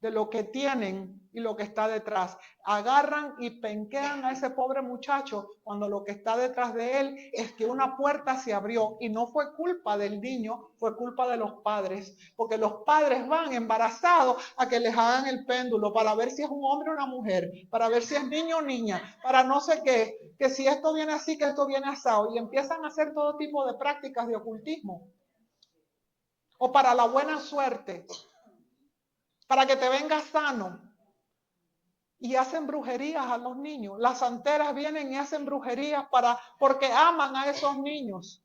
de lo que tienen y lo que está detrás. Agarran y penquean a ese pobre muchacho cuando lo que está detrás de él es que una puerta se abrió y no fue culpa del niño, fue culpa de los padres, porque los padres van embarazados a que les hagan el péndulo para ver si es un hombre o una mujer, para ver si es niño o niña, para no sé qué, que si esto viene así, que esto viene asado, y empiezan a hacer todo tipo de prácticas de ocultismo o para la buena suerte, para que te vengas sano. Y hacen brujerías a los niños. Las santeras vienen y hacen brujerías porque aman a esos niños.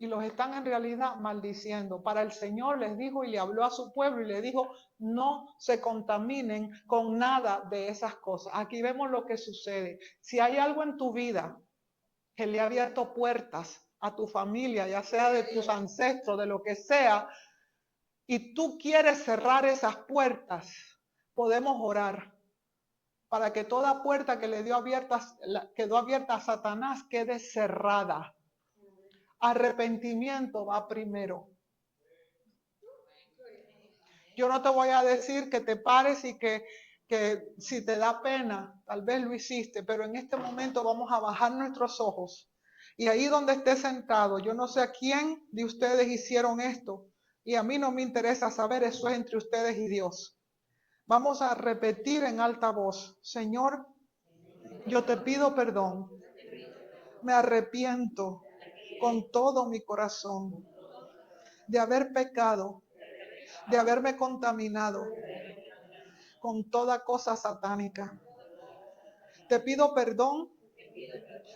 y los están en realidad maldiciendo. Para el Señor les dijo y le habló a su pueblo y le dijo, no se contaminen con nada de esas cosas. Aquí vemos lo que sucede. Si hay algo en tu vida que le ha abierto puertas a tu familia, ya sea de tus ancestros, de lo que sea, y tú quieres cerrar esas puertas, podemos orar para que toda puerta que quedó abierta a Satanás quede cerrada. Arrepentimiento va primero. Yo no te voy a decir que te pares y que si te da pena, tal vez lo hiciste, pero en este momento vamos a bajar nuestros ojos. Y ahí donde esté sentado, yo no sé a quién de ustedes hicieron esto, y a mí no me interesa saber, eso es entre ustedes y Dios. Vamos a repetir en alta voz, Señor, yo te pido perdón, me arrepiento con todo mi corazón de haber pecado, de haberme contaminado con toda cosa satánica. Te pido perdón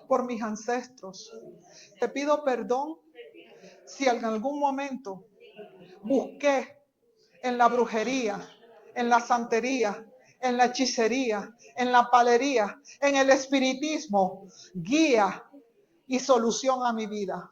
por mis ancestros. Te pido perdón si en algún momento busqué en la brujería, en la santería, en la hechicería, en la palería, en el espiritismo, guía y solución a mi vida.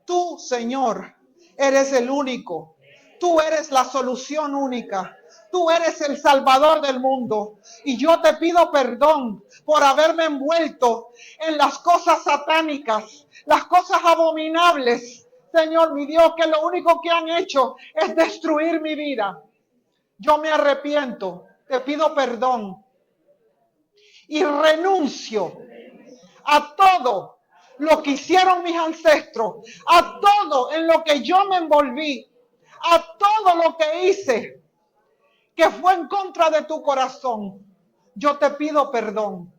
Tú, Señor, eres el único. Tú eres la solución única. Tú eres el Salvador del mundo. Y yo te pido perdón por haberme envuelto en las cosas satánicas, las cosas abominables. Señor, mi Dios, que lo único que han hecho es destruir mi vida. Yo me arrepiento, te pido perdón y renuncio a todo lo que hicieron mis ancestros, a todo en lo que yo me envolví, a todo lo que hice que fue en contra de tu corazón. Yo te pido perdón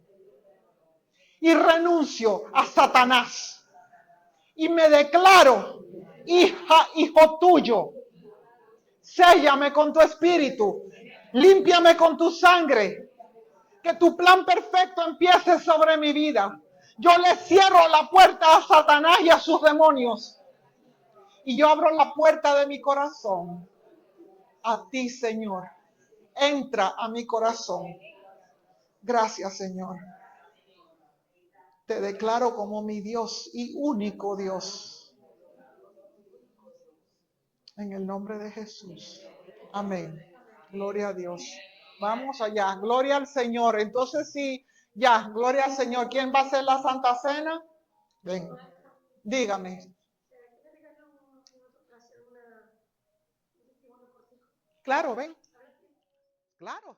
y renuncio a Satanás y me declaro hijo tuyo. Séllame con tu espíritu, límpiame con tu sangre, que tu plan perfecto empiece sobre mi vida. Yo le cierro la puerta a Satanás y a sus demonios. Y yo abro la puerta de mi corazón a ti, Señor. Entra a mi corazón. Gracias, Señor. Te declaro como mi Dios y único Dios. En el nombre de Jesús. Amén. Gloria a Dios. Vamos allá. Gloria al Señor. Entonces sí, ya, gloria al Señor. ¿Quién va a hacer la Santa Cena? Ven, dígame. Claro, ven. Claro.